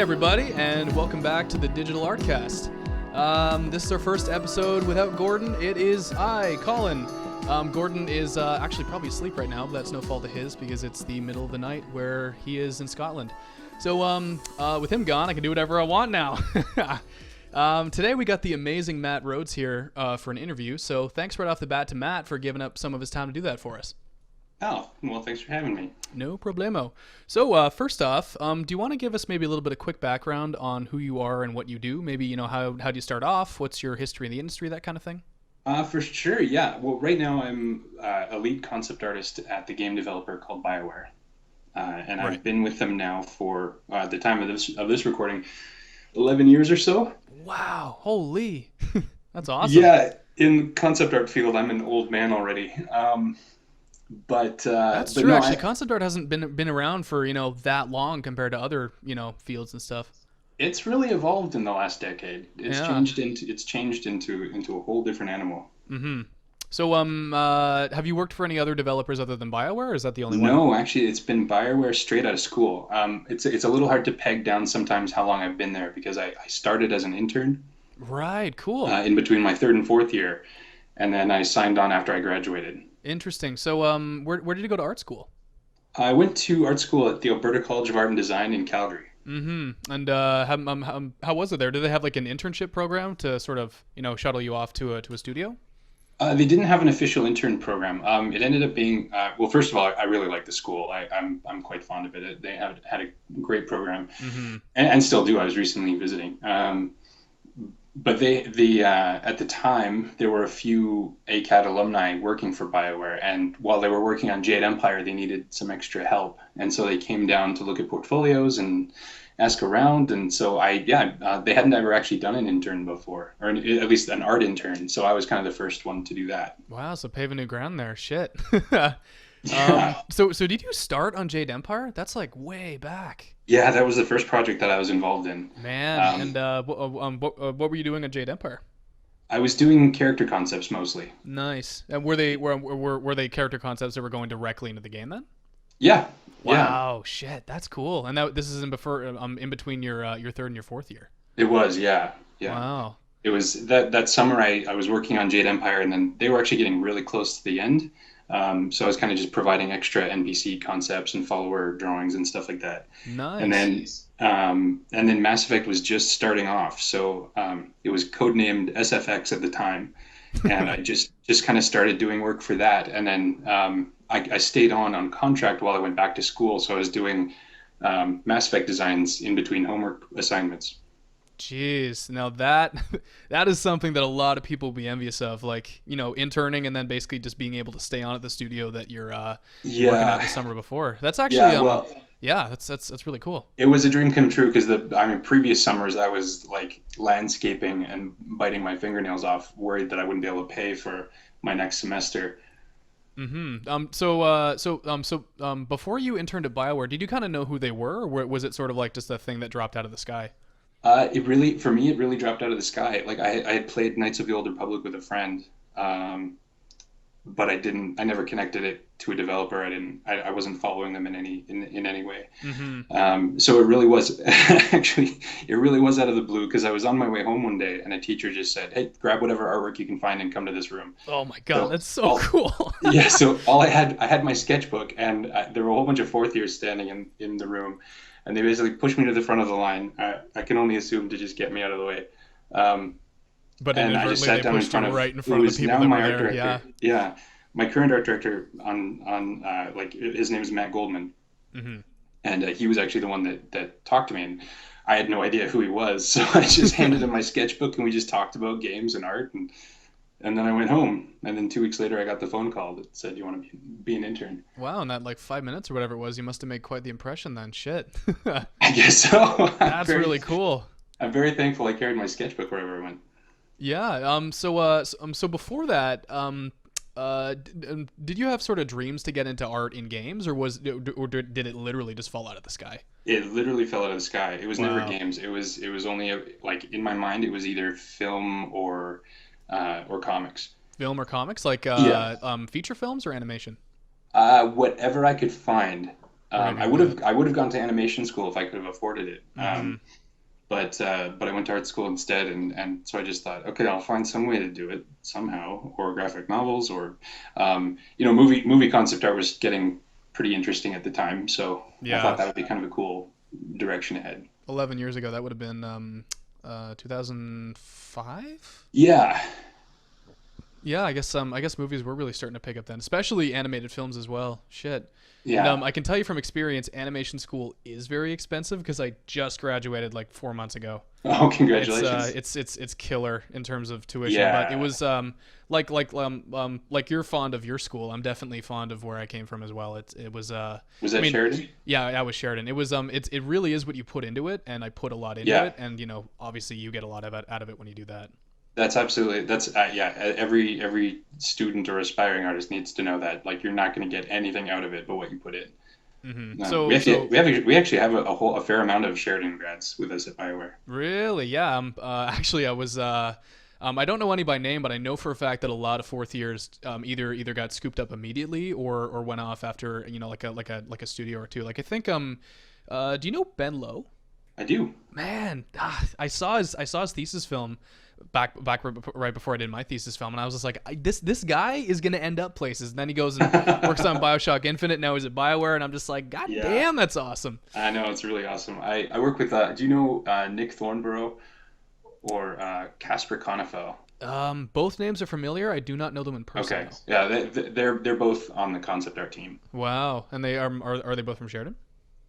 everybody, and welcome back to the Digital Artcast. This is our first episode without Gordon. It is I, Colin. Gordon is actually probably asleep right now, but that's no fault of his because it's the middle of the night where he is in Scotland. So with him gone, I can do whatever I want now. Today we got the amazing Matt Rhodes here for an interview, so thanks right off the bat to Matt for giving up some of his time to do that for us. Oh, well, thanks for having me. No problemo. So first off, do you want to give us maybe a little bit of quick background on who you are and what you do? Maybe, how do you start off? What's your history in the industry, that kind of thing? For sure, yeah. Well, right now I'm a lead concept artist at the game developer called BioWare. And Right. I've been with them now for the time of this recording, 11 years or so. Wow, holy. That's awesome. Yeah, in concept art field, I'm an old man already. That's but true, no, actually. Concept art hasn't been around for, that long compared to other, fields and stuff. It's really evolved in the last decade. It's Yeah. changed into a whole different animal. Mm-hmm. So, have you worked for any other developers other than BioWare, or is that the only one? No, actually, it's been BioWare straight out of school. It's a little hard to peg down sometimes how long I've been there because I started as an intern Right, cool. in between my third and fourth year, and then I signed on after I graduated. Interesting. So, where did you go to art school? I went to art school at the Alberta College of Art and Design in Calgary. Mm-hmm. And how was it there? Did they have like an internship program to sort of, shuttle you off to a studio? They didn't have an official intern program. It ended up being well. First of all, I really like the school. I'm quite fond of it. They had a great program, Mm-hmm. and still do. I was recently visiting. But at the time there were a few ACAD alumni working for BioWare, and while they were working on Jade Empire, they needed some extra help, and so they came down to look at portfolios and ask around. And so they hadn't ever actually done an intern before, or at least an art intern. So I was kind of the first one to do that. Wow, so paving new ground there. Shit. Yeah. So did you start on Jade Empire? That's like way back. Yeah, that was the first project that I was involved in. Man, and what were you doing on Jade Empire? I was doing character concepts mostly. Nice. And were they character concepts that were going directly into the game then? Yeah. Wow, shit, that's cool. And this is in between your third and your fourth year. It was, yeah. Wow. It was that summer I was working on Jade Empire, and then they were actually getting really close to the end. So I was kind of just providing extra NPC concepts and follower drawings and stuff like that. Nice. And then Mass Effect was just starting off, so it was codenamed SFX at the time, and I just kind of started doing work for that. And then I stayed on contract while I went back to school, so I was doing Mass Effect designs in between homework assignments. Jeez, now that is something that a lot of people will be envious of, like, interning and then basically just being able to stay on at the studio that you're working at the summer before. That's actually that's really cool. It was a dream come true because previous summers I was like landscaping and biting my fingernails off, worried that I wouldn't be able to pay for my next semester. Mm-hmm. So before you interned at BioWare, did you kind of know who they were, or was it sort of like just a thing that dropped out of the sky? It really dropped out of the sky. Like I had played Knights of the Old Republic with a friend, but I never connected it to a developer. I wasn't following them in any way. Mm-hmm. So it really was it really was out of the blue because I was on my way home one day and a teacher just said, "Hey, grab whatever artwork you can find and come to this room." Oh my God, that's so cool. Yeah. So I had my sketchbook, and there were a whole bunch of fourth years standing in the room. And they basically pushed me to the front of the line. I can only assume to just get me out of the way. But and I just sat down in front of right in front of the people that were there. Director. Yeah, my current art director on his name is Matt Goldman, Mm-hmm. and he was actually the one that talked to me, and I had no idea who he was, so I just handed him my sketchbook, and we just talked about games and art, and then I went home, and then 2 weeks later I got the phone call that said, "You want to be an intern?" Wow, in that like 5 minutes or whatever it was, you must have made quite the impression then. Shit. I guess so. That's really cool. I'm very thankful I carried my sketchbook wherever I went. Yeah. So before that, did you have sort of dreams to get into art in games, or did it literally just fall out of the sky? It literally fell out of the sky. It was Wow. never games. It was only like in my mind it was either film or comics. Film or comics, like feature films or animation? Whatever I could find. Or maybe I would have gone to animation school if I could have afforded it. Mm-hmm. But I went to art school instead, and so I just thought, okay, I'll find some way to do it somehow, or graphic novels, or movie concept art was getting pretty interesting at the time, so I thought Yeah. that would be kind of a cool direction ahead. 11 years ago, that would have been 2005. Yeah, Yeah, I guess movies were really starting to pick up then, especially animated films as well. Shit. And yeah. I can tell you from experience, animation school is very expensive because I just graduated like 4 months ago. Oh, It's congratulations. it's killer in terms of tuition, but it Yeah. was like you're fond of your school. I'm definitely fond of where I came from as well. It was Was I that mean, Sheridan? yeah, I was Sheridan. It was it really is what you put into it, and I put a lot into Yeah. it, and obviously you get a lot of it out of it when you do that. That's yeah. Every student or aspiring artist needs to know that. Like, you're not going to get anything out of it but what you put in. So so We actually have a fair amount of Sheridan grads with us at Bioware. really, yeah. Actually, I was. I don't know any by name, but I know for a fact that a lot of fourth years either got scooped up immediately or went off after like a studio or two. Like I think do you know Ben Lowe? I do. Man, I saw his thesis film back right before I did my thesis film, and I was just like, this guy is gonna end up places. And then he goes and works on BioShock Infinite. Now he's at BioWare, and I'm just like, God Yeah, damn, that's awesome. I know, it's really awesome. I work with. Do you know Nick Thornborough or Casper Conifel? Both names are familiar. I do not know them in person Okay, though. yeah, they're both on the concept art team. Wow, and they are they both from Sheridan?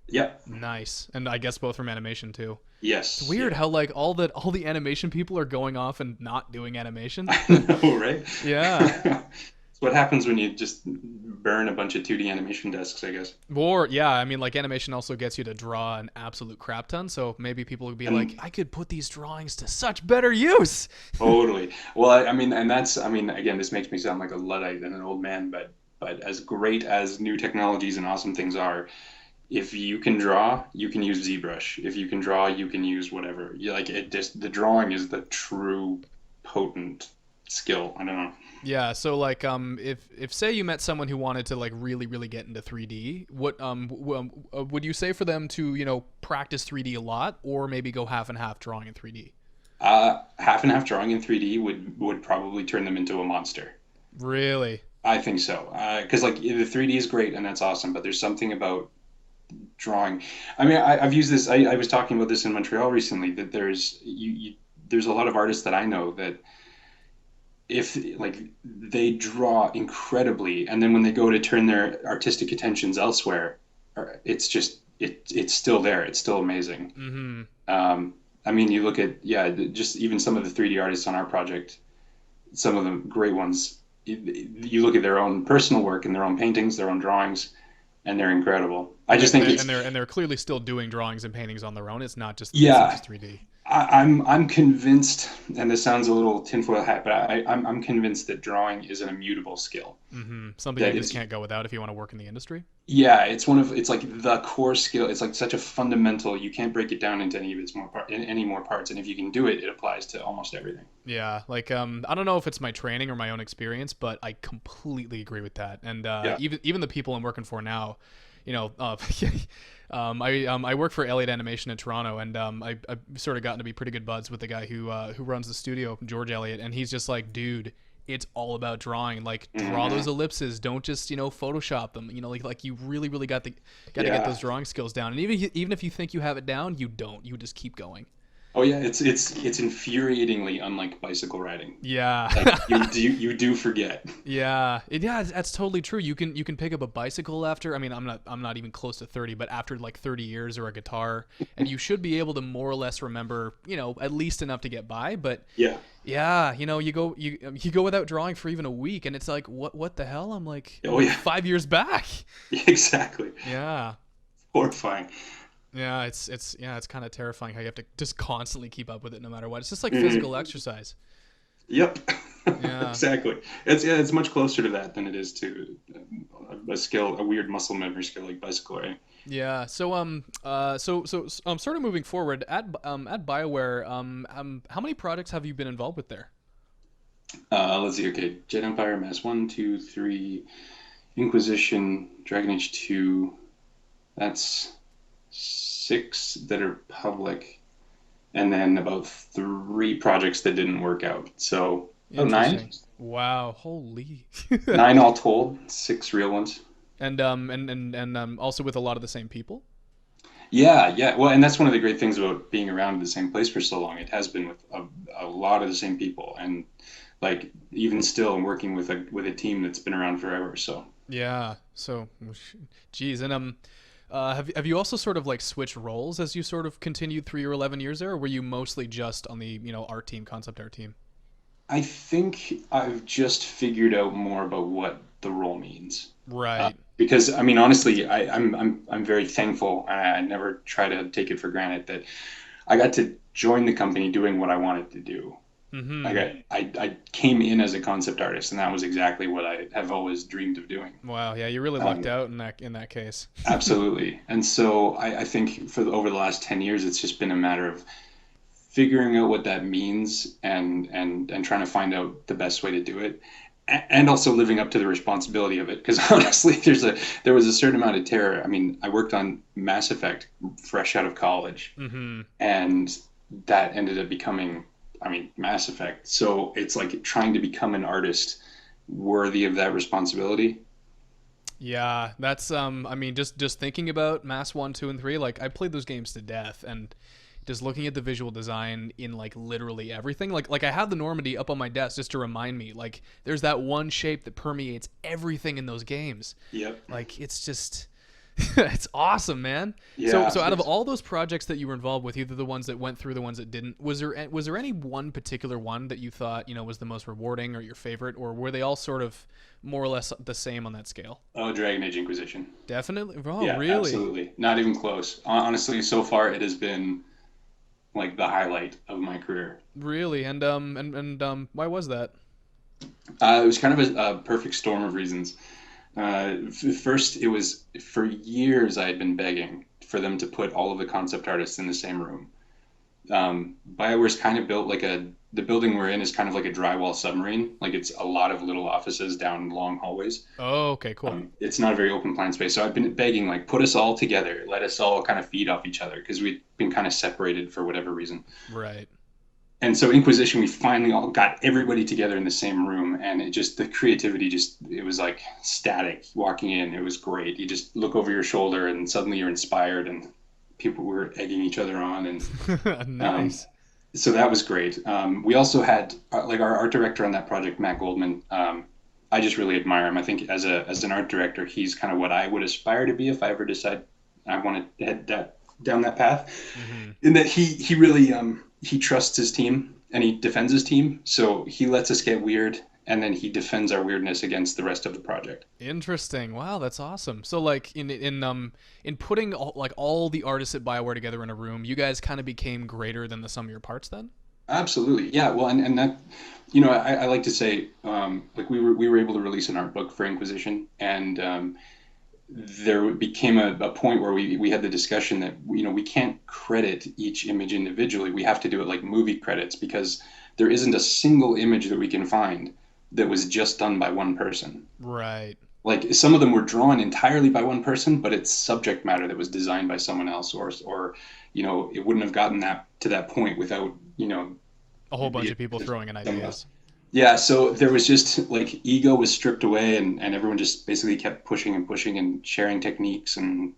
Yeah. Nice, and I guess both from animation too. It's Yes. weird Yeah. how like all the animation people are going off and not doing animation. I know, right? Yeah. It's what happens when you just burn a bunch of 2D animation desks, I guess. Or yeah, I mean like animation also gets you to draw an absolute crap ton, so maybe people would be like, And I could put these drawings to such better use. totally. Well, I mean, and that's, I mean, again, this makes me sound like a Luddite and an old man, but as great as new technologies and awesome things are, if you can draw, you can use ZBrush. If you can draw, you can use whatever. You like it. Just the drawing is the true potent skill. I don't know. Yeah, so like if say you met someone who wanted to like really get into 3D, what would you say for them to, practice 3D a lot or maybe go half and half drawing in 3D? Half and half drawing in 3D would probably turn them into a monster. Really? I think so. Because like the 3D is great and that's awesome, but there's something about drawing. I mean, I've used this. I was talking about this in Montreal recently. That there's a lot of artists that I know that if like they draw incredibly, and then when they go to turn their artistic attentions elsewhere, it's just it's still there. It's still amazing. Mm-hmm. I mean, you look at just even some of the 3D artists on our project, some of the great ones. You look at their own personal work and their own paintings, their own drawings, and they're incredible. I And just think they're clearly still doing drawings and paintings on their own. It's not yeah. just 3D. I'm convinced, and this sounds a little tinfoil hat, but I'm convinced that drawing is an immutable skill. Mm-hmm. Something you That just it's can't go without if you want to work in the industry. yeah, it's like the core skill. It's like such a fundamental. You can't break it down into any of its any more parts, and if you can do it, it applies to almost everything. Yeah, like I don't know if it's my training or my own experience, but I completely agree with that. And Yeah. even the people I'm working for now, I work for Elliott Animation in Toronto, and I've sort of gotten to be pretty good buds with the guy who runs the studio, George Elliott, and he's just like, dude, it's all about drawing. Like, draw those ellipses. Don't just Photoshop them. Like you really got to get Yeah. those drawing skills down. And even if you think you have it down, you don't. You just keep going. Oh yeah, it's infuriatingly unlike bicycle riding. Yeah. Like you do forget. Yeah, that's totally true. You can pick up a bicycle after. I mean, I'm not even close to 30, but after like 30 years, or a guitar, and you should be able to more or less remember, at least enough to get by. But Yeah. yeah, you go without drawing for even a week, and it's like, what the hell? I'm like, Oh yeah. 5 years back. Exactly. Yeah. Horrifying. Yeah, it's kind of terrifying how you have to just constantly keep up with it no matter what. It's just like physical exercise. Yep. Yeah. Exactly. It's much closer to that than it is to a skill, a weird muscle memory skill like bicycle riding. Yeah. So sort of moving forward at BioWare, how many projects have you been involved with there? Let's see. Okay, Jet Empire, Mass 1, 2, 3, Inquisition, Dragon Age 2. That's 6 that are public, and then about 3 projects that didn't work out. So about 9, Interesting. Wow, holy. 9 all told, 6 real ones. And also with a lot of the same people. Yeah, yeah. Well, and that's one of the great things about being around the same place for so long. It has been with a lot of the same people, and like even still, I'm working with a team that's been around forever. So Yeah. So, geez, and have you also sort of like switched roles as you sort of continued through your 11 years there, or were you mostly just on the art team, concept art team? I think I've just figured out more about what the role means. Right. Because I mean, honestly, I'm very thankful. I never try to take it for granted that I got to join the company doing what I wanted to do. Like Mm-hmm. I came in as a concept artist, and that was exactly what I have always dreamed of doing. Wow. Yeah, you really lucked Um, out in that case. absolutely. And so I think over the last 10 years, it's just been a matter of figuring out what that means and trying to find out the best way to do it. And also living up to the responsibility of it, because honestly, there was a certain amount of terror. I mean, I worked on Mass Effect fresh out of college, Mm-hmm. and that ended up becoming, I mean, Mass Effect. So it's like trying to become an artist worthy of that responsibility. Yeah, that's I mean just thinking about Mass 1, 2 and 3, like I played those games to death and just looking at the visual design in like literally everything. Like I have the Normandy up on my desk just to remind me like there's that one shape that permeates everything in those games. Yep. Like it's just it's awesome, man. So Yeah. so out of all those projects that you were involved with, either the ones that went through, the ones that didn't, was there any one particular one that you thought, was the most rewarding or your favorite, or were they all sort of more or less the same on that scale? Oh, Dragon Age Inquisition. Definitely. Oh, Yeah, really? absolutely. Not even close. Honestly, so far it has been like the highlight of my career. Really? And why was that? It was kind of a perfect storm of reasons. First, it was for years I had been begging for them to put all of the concept artists in the same room. BioWare's kind of built like the building we're in is kind of like a drywall submarine. Like it's a lot of little offices down long hallways. Oh, okay, cool. It's not a very open plan space. So I've been begging, like, put us all together, let us all kind of feed off each other because we'd been kind of separated for whatever reason. Right. And so Inquisition, we finally all got everybody together in the same room, and the creativity it was like static walking in. It was great. You just look over your shoulder and suddenly you're inspired, and people were egging each other on, and um, Nice. so that was great. We also had like our art director on that project, Matt Goldman. I just really admire him. I think as an art director, he's kind of what I would aspire to be if I ever decide I want to head down that path. Hmm. In that he really he trusts his team and he defends his team, so he lets us get weird, and then he defends our weirdness against the rest of the project. Interesting. Wow, that's awesome. So like in putting all the artists at BioWare together in a room, you guys kind of became greater than the sum of your parts then? Absolutely, yeah. Well, and that, I like to say, like we were able to release an art book for Inquisition, and there became a point where we had the discussion that we can't credit each image individually. We have to do it like movie credits because there isn't a single image that we can find that was just done by one person. Right. Like some of them were drawn entirely by one person, but it's subject matter that was designed by someone else, or it wouldn't have gotten that to that point without A whole bunch the of people throwing in someone else. ideas. Yeah, so there was just like ego was stripped away, and everyone just basically kept pushing and pushing and sharing techniques, and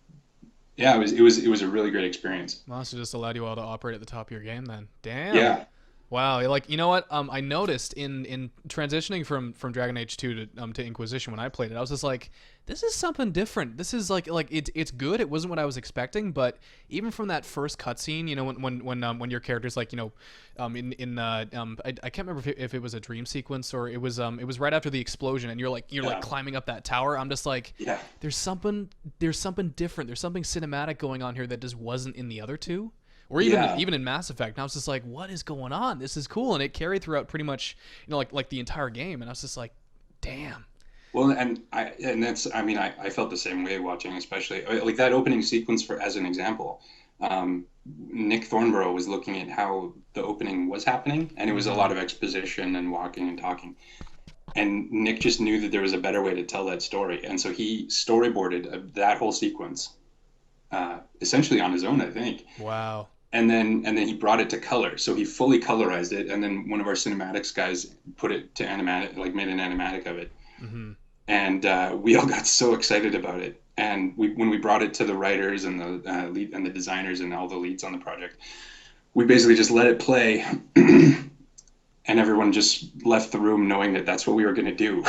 yeah, it was a really great experience. Well, so just allowed you all to operate at the top of your game then. Damn. Yeah, Wow, like you know what? I noticed in transitioning from Dragon Age 2 to Inquisition when I played it, I was just like, this is something different. This is like it's good. It wasn't what I was expecting, but even from that first cutscene, when your character's like, I can't remember if it was a dream sequence or it was right after the explosion, and you're like yeah, climbing up that tower. I'm just like, yeah, there's something different. There's something cinematic going on here that just wasn't in the other two or even yeah. even in Mass Effect. And I was just like, what is going on? This is cool, and it carried throughout pretty much, like the entire game. And I was just like, damn. Well, and that's I mean I felt the same way watching, especially like that opening sequence for as an example. Nick Thornborough was looking at how the opening was happening, and it was a Hmm. lot of exposition and walking and talking. And Nick just knew that there was a better way to tell that story, and so he storyboarded that whole sequence essentially on his own, I think. Wow. And then he brought it to color, so he fully colorized it, and then one of our cinematics guys put it to animatic, like made an animatic of it. Hmm. And we all got so excited about it. And when we brought it to the writers and the lead and the designers and all the leads on the project, we basically just let it play, and everyone just left the room knowing that that's what we were going to do.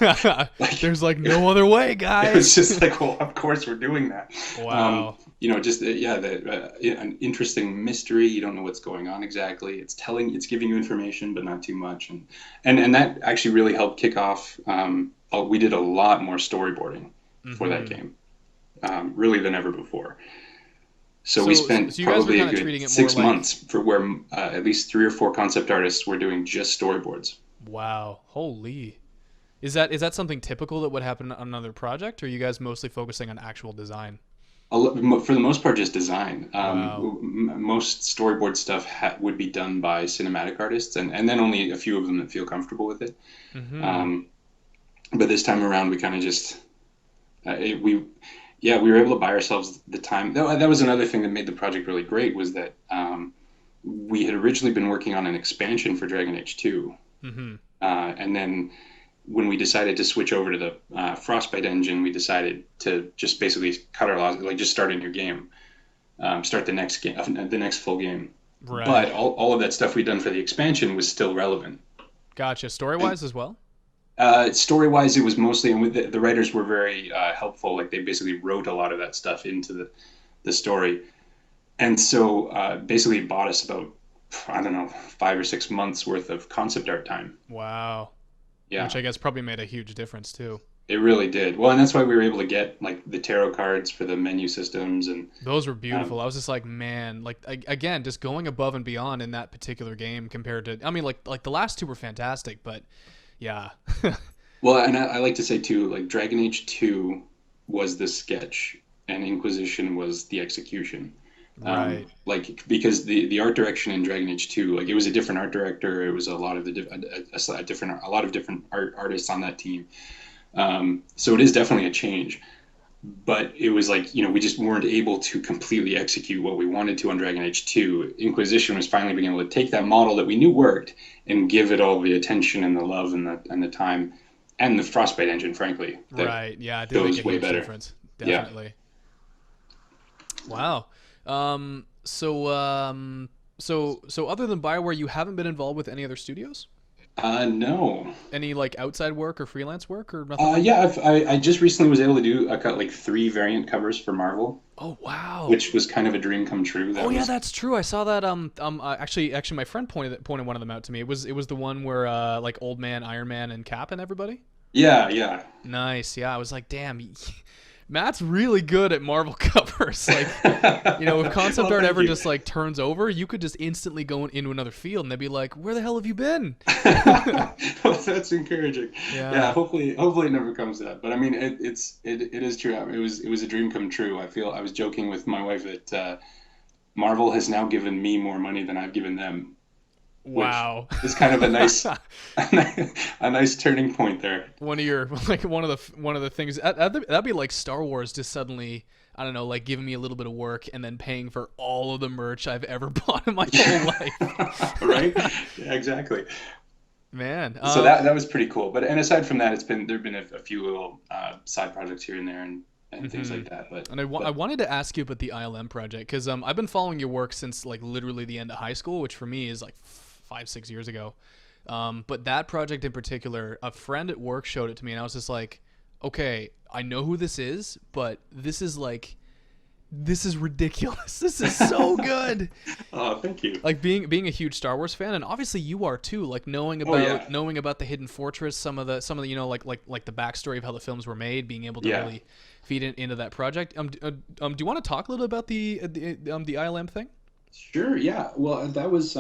Like, There's like no other way, it was guys. just like, well, of course we're doing that. Wow. Just an interesting mystery. You don't know what's going on exactly. It's giving you information, but not too much, and that actually really helped kick off. We did a lot more storyboarding for that game, really than ever before. So we spent you guys were probably a kind of treating good it more 6 months for where at least 3 or 4 concept artists were doing just storyboards. Wow. Holy. Is that something typical that would happen on another project, or are you guys mostly focusing on actual design? For the most part, just design. Wow. Most storyboard stuff would be done by cinematic artists, and then only a few of them that feel comfortable with it. Hmm. Um, but this time around, we kind of just we were able to buy ourselves the time. That was another thing that made the project really great, was that we had originally been working on an expansion for Dragon Age 2, Hmm. and then when we decided to switch over to the Frostbite engine, we decided to just basically cut our losses, like just start a new game, start the next game, the next full game. But Right. all of that stuff we'd done for the expansion was still relevant. Gotcha. Story And wise as well. story-wise, it was mostly, and with the writers were very helpful. Like they basically wrote a lot of that stuff into the story, and so basically it bought us about, I don't know, 5 or 6 months worth of concept art time. Wow. Yeah. Which I guess probably made a huge difference too. It really did. Well, and that's why we were able to get like the tarot cards for the menu systems, and Those were um, beautiful. I was just like, man, like again, just going above and beyond in that particular game compared to, I mean, like the last two were fantastic, but yeah. well, and I like to say too, like Dragon Age 2 was the sketch, and Inquisition was the execution. Right. Like because the art direction in Dragon Age 2, like it was a different art director. It was a lot of a lot of different artists on that team. So it is definitely a change. But it was like, we just weren't able to completely execute what we wanted to on Dragon Age 2. Inquisition was finally being able to take that model that we knew worked and give it all the attention and the love and the time, and the Frostbite engine, frankly, that Right. Yeah, it did make a shows way huge better. difference. Yeah. Definitely. Wow. So other than BioWare, you haven't been involved with any other studios? No. Any like outside work or freelance work or nothing like Yeah, that? I just recently was able to do cut like 3 variant covers for Marvel, Oh wow. which was kind of a dream come true. Oh That yeah, was, that's true. I saw that. Actually, my friend pointed one of them out to me. It was the one where like Old Man, Iron Man, and Cap and everybody. yeah, yeah. Nice. Yeah, I was like, damn, Matt's really good at Marvel covers. Like, if concept Well, art thank ever you. just like turns over, you could just instantly go into another field, and they'd be like, "Where the hell have you been?" Well, that's encouraging. Yeah, Yeah. hopefully it never comes to that. But I mean, it is true. I mean, it was a dream come true. I was joking with my wife that Marvel has now given me more money than I've given them, which Wow. is kind of a nice a nice turning point there. One of your like one of the things that'd be like Star Wars just suddenly, I don't know, like giving me a little bit of work and then paying for all of the merch I've ever bought in my whole life. Right? Yeah, exactly. Man. So that was pretty cool. But and aside from that, there've been a few little side projects here and there, and things Mhm. like that. But And I but wanted to ask you about the ILM project because I've been following your work since like literally the end of high school, which for me is like 5-6 years ago. But that project in particular, a friend at work showed it to me, and I was just like, okay, I know who this is, but this is ridiculous. This is so good. oh, thank you. Like being a huge Star Wars fan, and obviously you are too. Like knowing Oh about yeah, knowing about the Hidden Fortress, some of the like the backstory of how the films were made, being able to yeah. really feed into that project. Do you want to talk a little about the ILM thing? Sure, yeah. Well, that was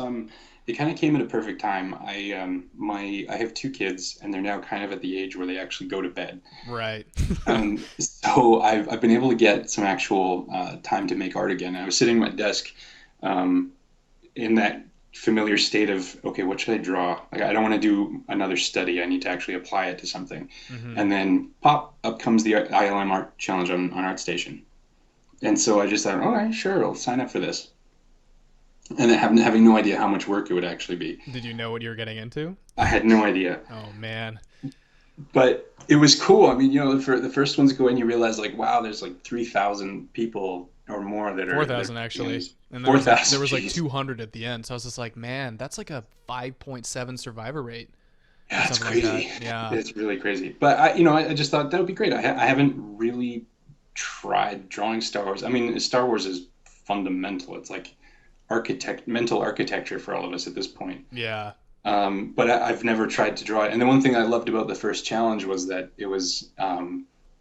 it kind of came at a perfect time. I have 2 kids, and they're now kind of at the age where they actually go to bed. Right. So I've been able to get some actual time to make art again. I was sitting at my desk, um, in that familiar state of, okay, what should I draw? Like, I don't want to do another study. I need to actually apply it to something. Hmm. And then pop up comes the ILM Art Challenge on ArtStation. And so I just thought, all right, sure, I'll sign up for this. And then having no idea how much work it would actually be. Did you know what you were getting into? I had no idea. Oh man. But it was cool. I mean, for the first ones go in, you realize like, wow, there's like 3,000 people or more that are 4,000 actually. And there 4,000. was like 200 at the end. So I was just like, man, that's like a 5.7 survivor rate or Yeah, it's something like crazy. that. Yeah. It's really crazy. But I just thought that would be great. I haven't really tried drawing Star Wars. I mean, Star Wars is fundamental. It's like mental architecture for all of us at this point. Yeah. But I've never tried to draw it. And the one thing I loved about the first challenge was that it was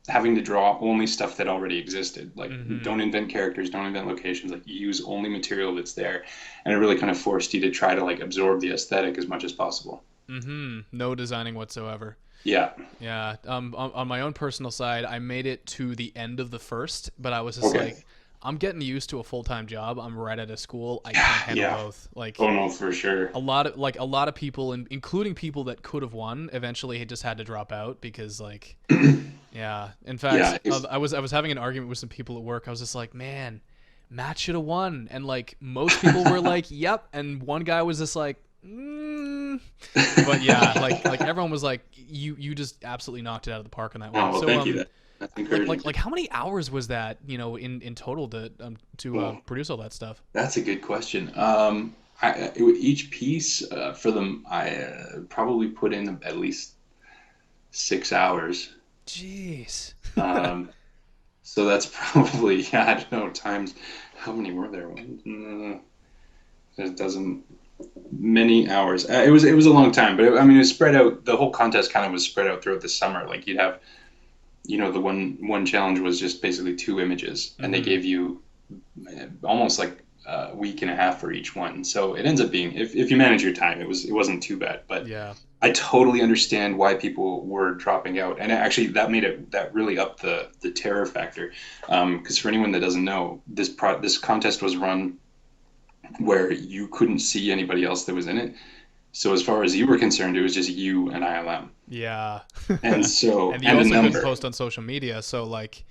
having to draw only stuff that already existed. Like, don't invent characters, don't invent locations. Like, you use only material that's there. And it really kind of forced you to try to like absorb the aesthetic as much as possible. No designing whatsoever. Yeah. Yeah. On my own personal side, I made it to the end of the first, but I was just Okay. like, I'm getting used to a full-time job. I'm right out of school. I can't handle Yeah. both. Like Oh no, for sure. a lot of people, including people that could have won, eventually just had to drop out because like, yeah. In Yeah. fact, I was having an argument with some people at work. I was just like, man, Matt should have won, and like most people were like, yep, and one guy was just like, but yeah, like everyone was like, you just absolutely knocked it out of the park on that one. Oh, well, So thank you. That's encouraging. like how many hours was that, in total to Well, produce all that stuff? that's a good question. Each piece for them, I probably put in at least 6 hours. Jeez. Um, so that's probably, yeah, I don't know, times, how many were there? A dozen, many hours. It was a long time, but I mean, it was spread out. The whole contest kind of was spread out throughout the summer. Like you'd have, the one challenge was just basically two images, and they gave you almost like a week and a half for each one. So it ends up being, if you manage your time, it wasn't too bad. But Yeah. I totally understand why people were dropping out, and actually that really upped the terror factor. Because for anyone that doesn't know, this contest was run where you couldn't see anybody else that was in it. So as far as you were concerned, it was just you and ILM. Yeah. And so And you and a also couldn't number. post on social media, so like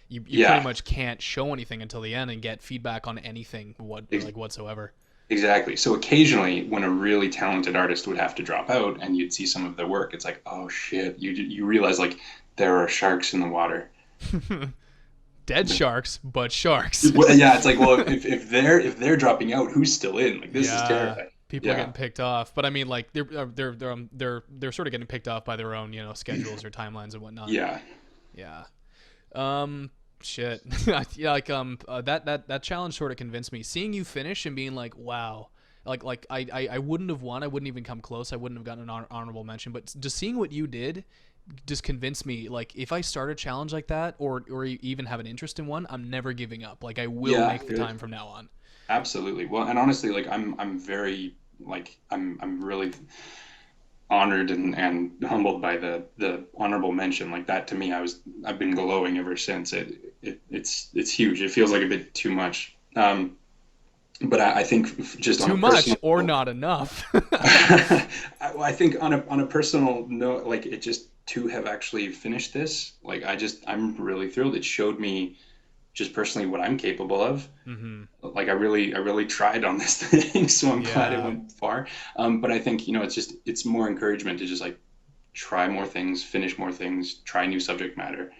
you Yeah, pretty much can't show anything until the end and get feedback on anything ex- whatsoever. exactly. So occasionally, when a really talented artist would have to drop out, and you'd see some of their work, it's like, oh shit! You realize like there are sharks in the water. Dead sharks, but sharks. Well, yeah, it's like, well, if they're dropping out, who's still in? Like this is Yeah. terrifying. People are Yeah, getting picked off, but I mean, like they're sort of getting picked off by their own, schedules or timelines and whatnot. yeah. Yeah. Shit. Yeah, like that challenge sort of convinced me. Seeing you finish and being like, wow. Like I wouldn't have won. I wouldn't even come close. I wouldn't have gotten an honorable mention. But just seeing what you did just convinced me. Like if I start a challenge like that, or even have an interest in one, I'm never giving up. Like I will Yeah, make the good. time from now on. Absolutely. Well, and honestly, like I'm very like I'm really honored and humbled by the honorable mention. Like that to me, I've been glowing ever since. It's huge. It feels like a bit too much. But I think just on Too a much personal or level, not enough. I think on a personal note, like it just to have actually finished this, like I'm really thrilled. It showed me just personally what I'm capable of. Like I really tried on this thing, so I'm glad it Yeah. went far. But I think it's more encouragement to just like try more things, finish more things, try new subject matter,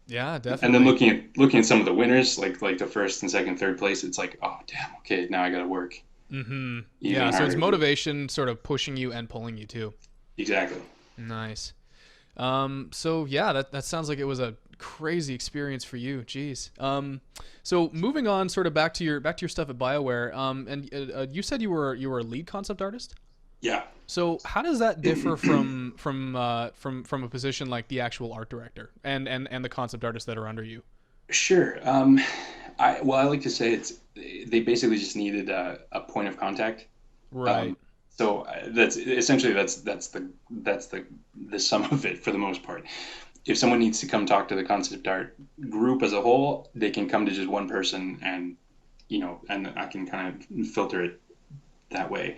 Yeah, and then definitely. looking at some of the winners, like the first and second, third place, it's like, oh damn, okay, now I got to work even Yeah, so it's harder. motivation sort of pushing you and pulling you too. Exactly. Nice. So yeah, that sounds like it was a crazy experience for you. Jeez. So moving on, sort of back to your stuff at BioWare. And you said you were a lead concept artist. Yeah. So how does that differ from a position like the actual art director and the concept artists that are under you? Sure. I like to say they basically just needed a point of contact. Right. Um, so that's essentially that's the sum of it for the most part. If someone needs to come talk to the concept art group as a whole, they can come to just one person, and I can kind of filter it that way.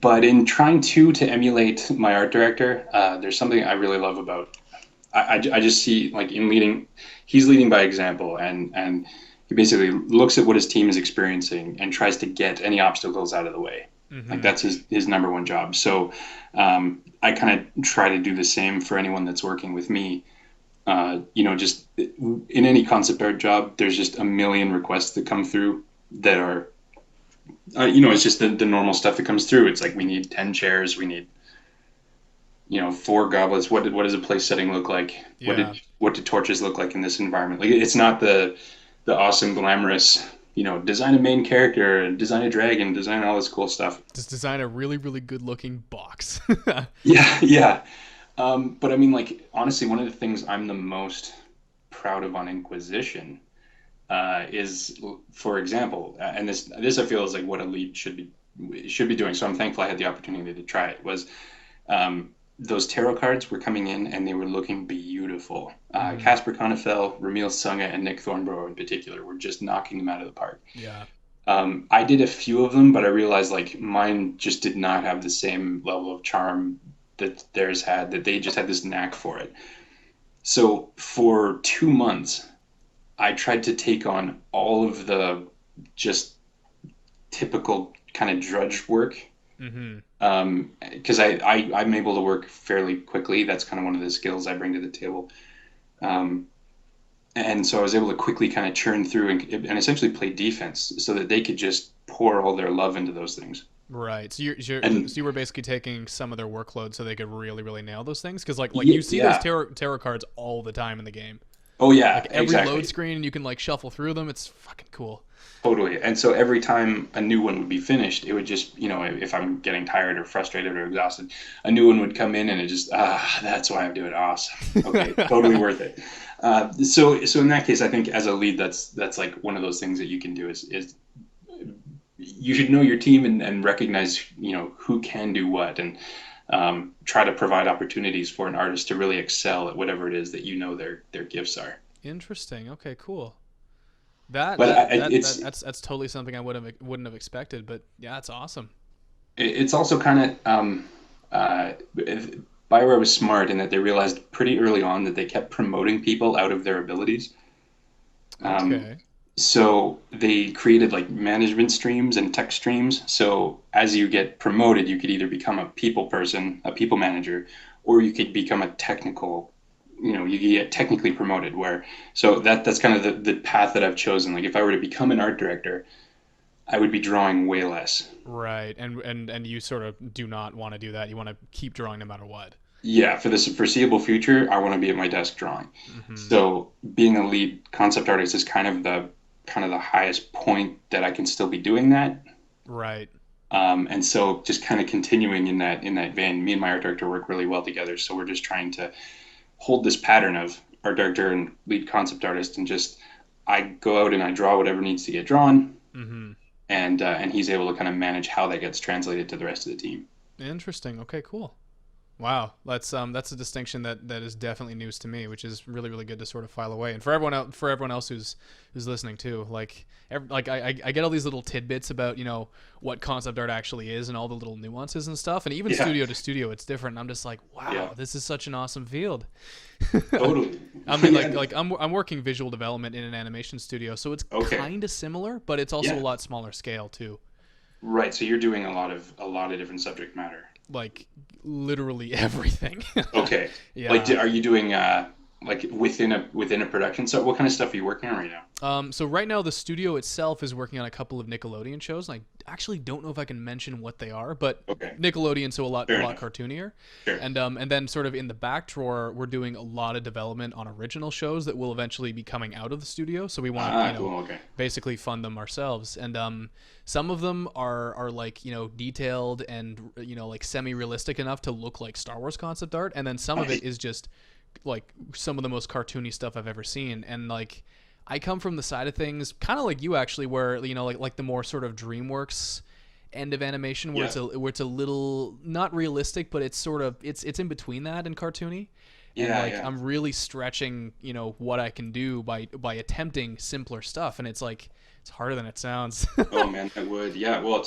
But in trying to emulate my art director, there's something I really love about I just see like in leading, he's leading by example, and he basically looks at what his team is experiencing and tries to get any obstacles out of the way. Like Mm-hmm. that's his number one job. So I kind of try to do the same for anyone that's working with me. Just in any concept art job, there's just a million requests that come through that are, it's just the normal stuff that comes through. It's like we need 10 chairs, we need, 4 goblets. What does a place setting look like? Yeah. What do torches look like in this environment? Like it's not the awesome glamorous, design a main character, design a dragon, design all this cool stuff. Just design a really, really good looking box. Yeah, yeah. But I mean, like honestly, one of the things I'm the most proud of on Inquisition, is, for example, and this I feel is like what a lead should be doing. So I'm thankful I had the opportunity to try it. Was those tarot cards were coming in and they were looking beautiful. Mm, Casper Conifel, Ramil Sunga, and Nick Thornborough in particular were just knocking them out of the park. yeah. I did a few of them, but I realized like mine just did not have the same level of charm that theirs had. That they just had this knack for it. So for 2 months, I tried to take on all of the just typical kind of drudge work, Mm-hmm. because I'm able to work fairly quickly. That's kind of one of the skills I bring to the table. Um, and so I was able to quickly kind of churn through and essentially play defense so that they could just pour all their love into those things. Right. So And you were basically taking some of their workload so they could really, really nail those things. Because like yeah, you see those yeah. tarot cards all the time in the game. Oh yeah, Like every load exactly. screen, you can like shuffle through them. It's fucking cool. Totally. And so every time a new one would be finished, it would just, if I'm getting tired or frustrated or exhausted, a new one would come in and it just, that's why I'm doing awesome. Okay, totally worth it. So in that case, I think as a lead, that's like one of those things that you can do is you should know your team and recognize, who can do what and try to provide opportunities for an artist to really excel at whatever it is that their gifts are. Interesting. Okay, cool. That But that that, it's that that's totally something I wouldn't have expected. But yeah, it's awesome. it's also kind of Bioware was smart in that they realized pretty early on that they kept promoting people out of their abilities. Um, Okay. so they created like management streams and tech streams. So as you get promoted, you could either become a people person, a people manager, or you could become a technical. You could get technically promoted. That's kind of the path that I've chosen. Like if I were to become an art director, I would be drawing way less. Right. And you sort of do not want to do that. You want to keep drawing no matter what. Yeah, for the foreseeable future, I want to be at my desk drawing. Mm-hmm. So being a lead concept artist is kind of the highest point that I can still be doing that. Right. And so just kind of continuing in that vein, me and my art director work really well together. So we're just trying to hold this pattern of art director and lead concept artist, and just I go out and I draw whatever needs to get drawn, Mm-hmm. and he's able to kind of manage how that gets translated to the rest of the team. Interesting. Okay, cool. Wow, that's a distinction that is definitely news to me, which is really really good to sort of file away. And for everyone else who's listening too, I get all these little tidbits about what concept art actually is and all the little nuances and stuff, and even Yeah, studio to studio it's different. And I'm just like, yeah, wow, this is such an awesome field. totally. I mean, Yeah, I'm working visual development in an animation studio, so it's okay. kind of similar, but it's also a Yeah. lot smaller scale too. Right, so you're doing a lot of different subject matter. Like literally everything. Okay. Like, Yeah. are you doing like within a production? So, what kind of stuff are you working on right now? So right now the studio itself is working on a couple of Nickelodeon shows, and I actually don't know if I can mention what they are, but Okay, Nickelodeon, so a fair lot enough. cartoonier, Sure. and then sort of in the back drawer we're doing a lot of development on original shows that will eventually be coming out of the studio. So we want to Cool. Okay. basically fund them ourselves, and some of them are like detailed and like semi realistic enough to look like Star Wars concept art, and then some of Nice. it is just like some of the most cartoony stuff I've ever seen. And like I come from the side of things kind of like you actually, where like the more sort of DreamWorks end of animation, where Yeah. it's a little not realistic, but it's sort of it's in between that and cartoony. And Yeah. like Yeah. I'm really stretching what I can do by attempting simpler stuff, and it's harder than it sounds. Oh man, that would. Yeah. Well,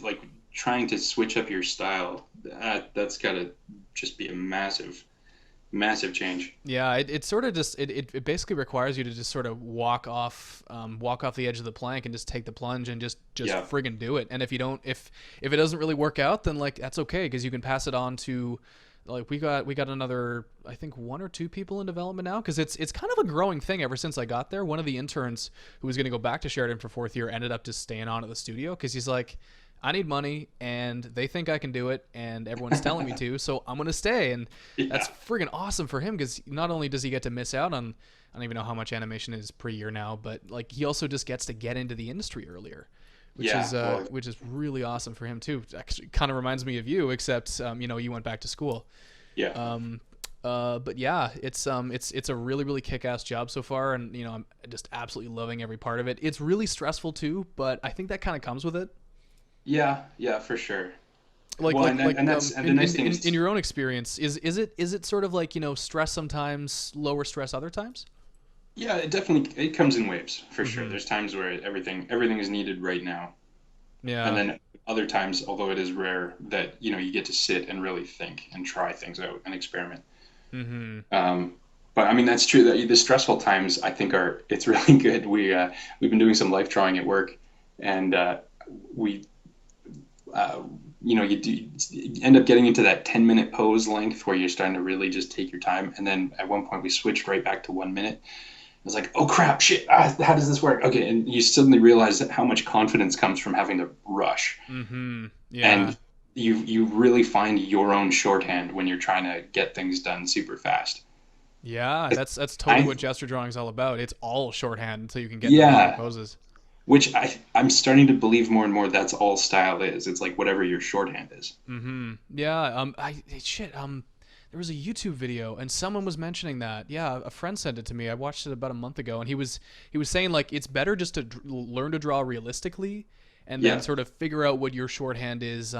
like trying to switch up your style, that's gotta just be a massive Massive change. Yeah, it sort of just it basically requires you to just sort of walk off the edge of the plank and just take the plunge and just Yeah. friggin' do it. And if you don't, if it doesn't really work out, then like that's okay because you can pass it on to like we got another I think one or two people in development now because it's kind of a growing thing ever since I got there. One of the interns who was going to go back to Sheridan for fourth year ended up just staying on at the studio because he's like, I need money and they think I can do it and everyone's telling me to, so I'm going to stay. And that's Yeah. friggin' awesome for him because not only does he get to miss out on, I don't even know how much animation is per year now, but like he also just gets to get into the industry earlier, Yeah. Well, which is really awesome for him too. Actually, kind of reminds me of you, except you went back to school. yeah. But yeah, it's a really really kick-ass job so far, and I'm just absolutely loving every part of it. It's really stressful too, but I think that kind of comes with it. Yeah. Yeah. For sure. Like Well, like like and that's and the in, nice in, thing in is, in your own experience, is it sort of like stress sometimes, lower stress other times? yeah, it definitely it comes in waves for sure. Hmm. There's times where everything is needed right now, and Yeah. then other times, although it is rare, that you get to sit and really think and try things out and experiment. Hmm. Um, but I mean, that's true. That the stressful times, I think, are it's really good. We've been doing some life drawing at work, and we uh, you end up getting into that 10-minute pose length where you're starting to really just take your time. And then at one point we switched right back to 1 minute. I was like, oh crap, shit, how does this work? Okay, and you suddenly realize that how much confidence comes from having to rush, Hmm. Yeah. and you really find your own shorthand when you're trying to get things done super fast. Yeah, that's totally I what gesture drawing is all about. It's all shorthand until you can get into the other Yeah, poses. which I'm starting to believe more and more that's all style is. It's like whatever your shorthand is. Hmm. Yeah. There was a YouTube video and someone was mentioning that. Yeah, a friend sent it to me. I watched it about a month ago, and he was saying like it's better just to learn to draw realistically, and then Yeah, sort of figure out what your shorthand is.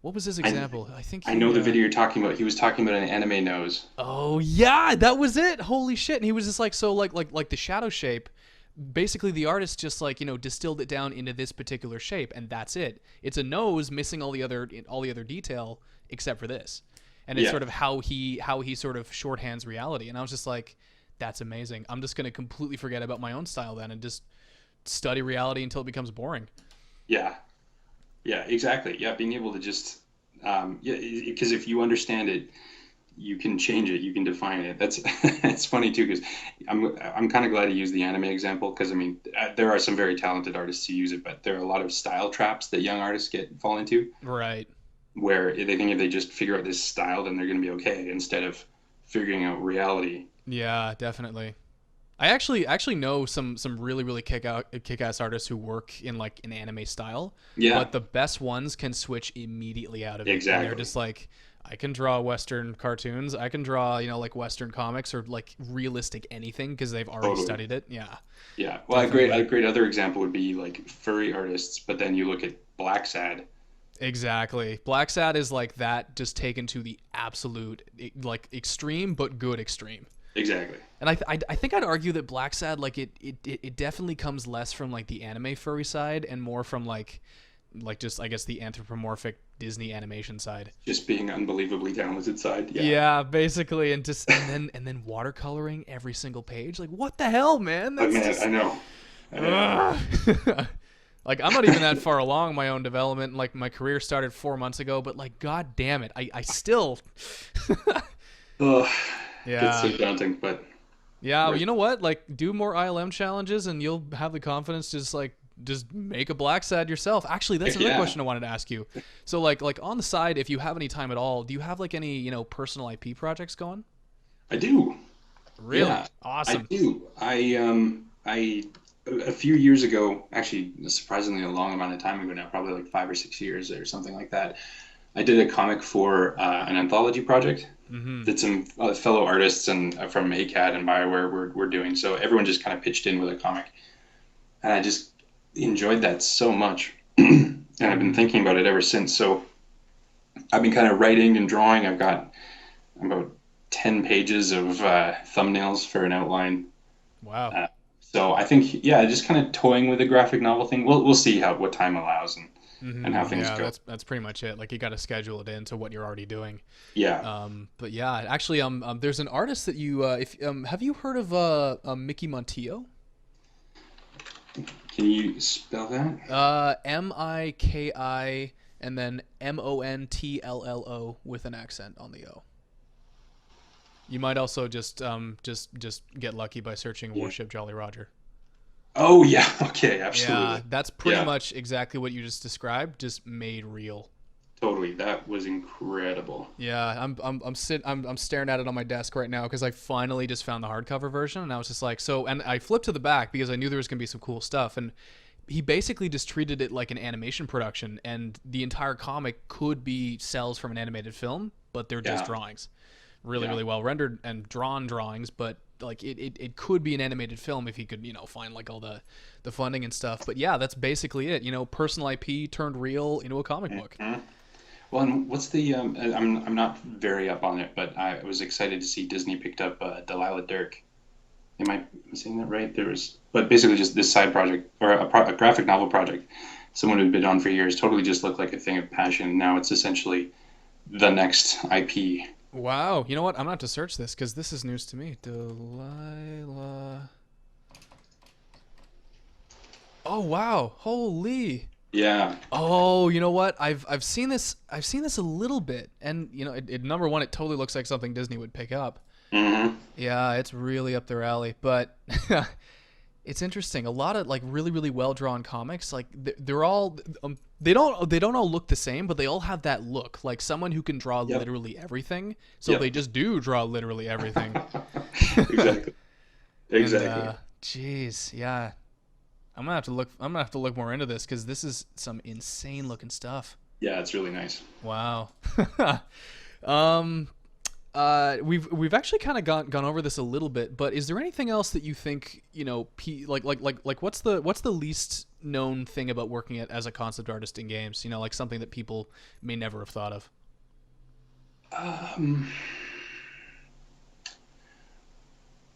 What was his I example? I think I know he. the video you're talking about. He was talking about an anime nose. Oh yeah, that was it. Holy shit! And he was just like, so like the shadow shape. Basically, the artist just like distilled it down into this particular shape, and that's it. It's a nose missing all the other detail except for this, and it's Yeah, sort of how he sort of shorthands reality. And I was just like, that's amazing. I'm just gonna completely forget about my own style then and just study reality until it becomes boring. yeah, yeah, exactly. Yeah, being able to just, yeah, because if you understand it, you can change it, you can define it. That's it's funny too, because I'm kind of glad to use the anime example because I mean there are some very talented artists who use it, but there are a lot of style traps that young artists fall into Right. where they think if they just figure out this style, then they're going to be okay instead of figuring out reality. Yeah, definitely. I actually know some really really kick ass artists who work in like an anime style, Yeah, but the best ones can switch immediately out of it, and they're exactly. just like, I can draw Western cartoons, I can draw like Western comics or like realistic anything because they've already Totally. studied it. Yeah, Yeah. Well, a definitely, great other example would be like furry artists, but then you look at Black Sad. exactly. Black Sad is like that, just taken to the absolute like extreme, but good extreme. Exactly. And I think I'd argue that Black Sad like it definitely comes less from like the anime furry side and more from like just I guess the anthropomorphic Disney animation side. Just being unbelievably talented side. Yeah. Yeah, basically, and then watercoloring every single page. Like what the hell, man? But That's man, I just know. I know. ugh. Like I'm not even that far along my own development. Like my career started 4 months ago, but like god damn it, I still Ugh, gets yeah. so daunting, but Yeah, well, worth you know what? Like, do more ILM challenges, and you'll have the confidence to just make a black sad yourself. Actually, that's it. another Yeah, question I wanted to ask you. So, like on the side, if you have any time at all, do you have like any personal IP projects going? I do. Really Yeah, I awesome. do. I a few years ago, actually, surprisingly a long amount of time ago now, probably like 5 or 6 years or something like that. I did a comic for an anthology project Mm-hmm. that some fellow artists and from ACAD and BioWare were doing. So everyone just kind of pitched in with a comic, and I just enjoyed that so much, and I've been Mm-hmm. thinking about it ever since. So I've been kind of writing and drawing. I've got about 10 pages of thumbnails for an outline. Wow. Uh, so I think, yeah, just kind of toying with the graphic novel thing. We'll see how what time allows, and and how things Yeah, go. that's pretty much it. Like you got to schedule it into what you're already doing. Yeah. But yeah, actually, there's an artist that you if have you heard of Mickey Montillo? Can you spell that? Miki and then Montlo with an accent on the O. You might also just get lucky by searching Yeah. Warship Jolly Roger. Oh yeah. Okay. Yeah, Absolutely. that's pretty Yeah. much exactly what you just described, just made real. Totally. That was incredible. Yeah, I'm staring at it on my desk right now because I finally just found the hardcover version, and I was just like, so, and I flipped to the back because I knew there was gonna be some cool stuff, and he basically just treated it like an animation production, and the entire comic could be cells from an animated film, but they're just Yeah. drawings, really Yeah. really well rendered and drawn drawings, but like it could be an animated film if he could find like all the funding and stuff. But yeah, that's basically it. Personal IP turned real into a comic book. Mhm. Well, and what's the? I'm not very up on it, but I was excited to see Disney picked up Delilah Dirk. Am I saying that right? There was, but basically just this side project or a graphic novel project. Someone who'd been on for years totally just looked like a thing of passion. Now it's essentially the next IP. Wow. You know what? I'm gonna have to search this because this is news to me. Delilah. Oh wow. Holy. Yeah. Oh, you know what? I've seen this. I've seen this a little bit, and number one, it totally looks like something Disney would pick up. Hmm. Yeah, it's really up their alley. But it's interesting. A lot of like really really well drawn comics, like they're all they don't all look the same, but they all have that look like someone who can draw Yep. literally everything. So Yep. they just do draw literally everything. Exactly. And Exactly. geez, yeah, I'm gonna have to look. I'm gonna have to look more into this because this is some insane looking stuff. Yeah, it's really nice. Wow. um, we've actually kind of gone over this a little bit, but is there anything else that you think like what's the least known thing about working as a concept artist in games? Like something that people may never have thought of. Um,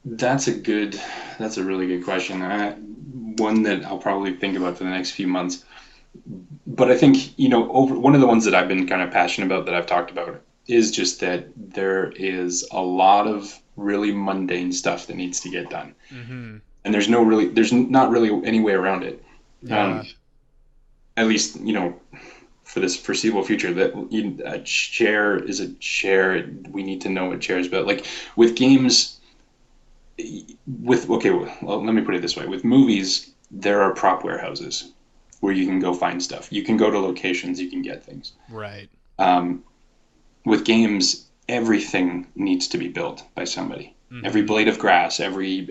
that's a good, that's a really good question. One that I'll probably think about for the next few months. But I think, over one of the ones that I've been kind of passionate about that I've talked about is just that there is a lot of really mundane stuff that needs to get done. Mm-hmm. And there's not really any way around it. Yeah. Um, at least, for this foreseeable future, that a chair is a chair. We need to know what chair is, but like with games, okay, well, let me put it this way: with movies, there are prop warehouses where you can go find stuff. You can go to locations, you can get things. Right. Um, with games, everything needs to be built by somebody. Every Mm-hmm. blade of grass, every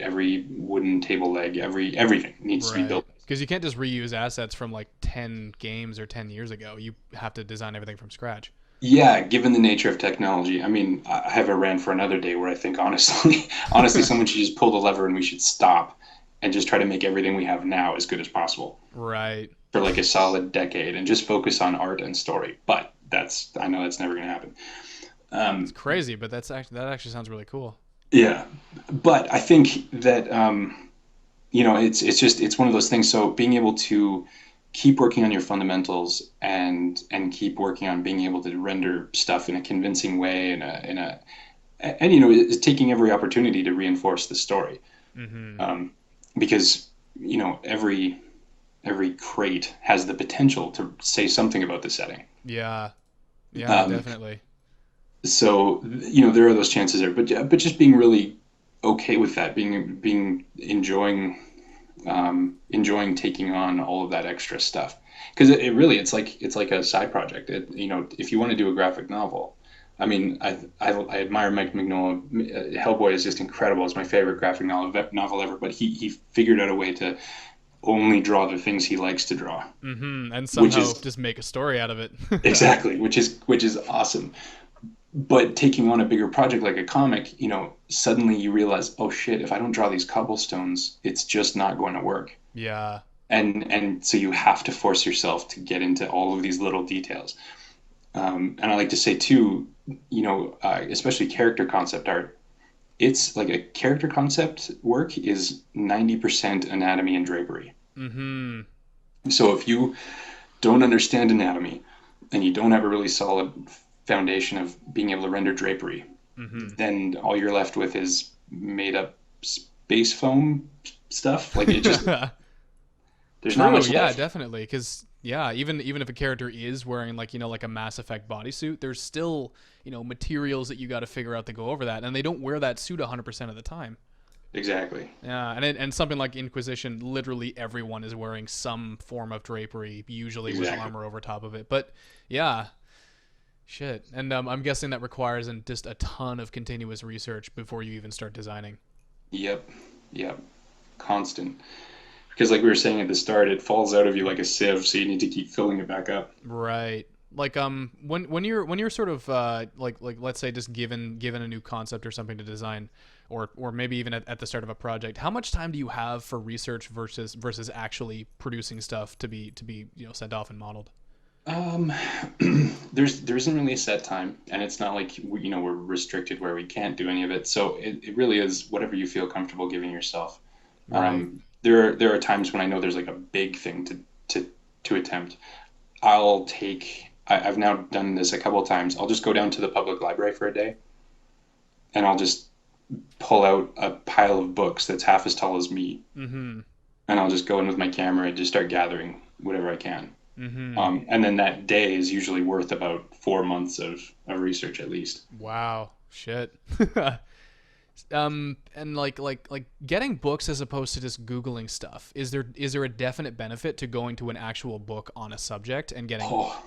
wooden table leg, everything needs to be Right. built. Because you can't just reuse assets from like 10 games or 10 years ago. You have to design everything from scratch. Yeah, given the nature of technology, I mean, I have a rant for another day where I think honestly, honestly, someone should just pull the lever and we should stop and just try to make everything we have now as good as possible Right. for like a solid decade and just focus on art and story. But I know that's never going to happen. It's crazy, but that actually sounds really cool. Yeah, but I think that it's one of those things. So being able to keep working on your fundamentals and keep working on being able to render stuff in a convincing way and is taking every opportunity to reinforce the story, Mm-hmm. because every crate has the potential to say something about the setting. Yeah. Yeah, Um, definitely. so there are those chances there, but just being really okay with that, being enjoying taking on all of that extra stuff, because it really it's like a side project. If you want to do a graphic novel, I mean, I admire Mike Mignola. Hellboy is just incredible. It's my favorite graphic novel ever. But he figured out a way to only draw the things he likes to draw, Mm-hmm. And which somehow is just make a story out of it. exactly which is awesome. But taking on a bigger project like a comic, suddenly you realize, oh shit, if I don't draw these cobblestones, it's just not going to work. Yeah. And so you have to force yourself to get into all of these little details. And I like to say too, especially character concept art, it's like a character concept work is 90% anatomy and drapery. Mm-hmm. So if you don't understand anatomy, and you don't have a really solid foundation of being able to render drapery, then all you're left with is made up space foam stuff. Like, it just, there's not True, much yeah, left. definitely. Because yeah, even if a character is wearing like like a Mass Effect bodysuit, there's still materials that you got to figure out to go over that, and they don't wear that suit 100% of the time. Exactly. Yeah, and something like Inquisition, literally everyone is wearing some form of drapery, usually with Exactly. armor over top of it. But yeah, shit. And I'm guessing that requires just a ton of continuous research before you even start designing. Yep. Yep. Constant. Because like we were saying at the start, it falls out of you like a sieve, so you need to keep filling it back up. Right. Like when you're sort of like let's say just given a new concept or something to design, or maybe even at the start of a project, how much time do you have for research versus actually producing stuff to be sent off and modeled? Um, there isn't really a set time, and it's not like we're restricted where we can't do any of it. So it really is whatever you feel comfortable giving yourself. Right. There are times when I know there's like a big thing to attempt. I've now done this a couple of times. I'll just go down to the public library for a day, and I'll just pull out a pile of books that's half as tall as me, Mm-hmm. and I'll just go in with my camera and just start gathering whatever I can. Mm-hmm. And then that day is usually worth about 4 months of research at least. Wow. Shit. And like getting books as opposed to just googling stuff. Is there a definite benefit to going to an actual book on a subject and getting? Oh,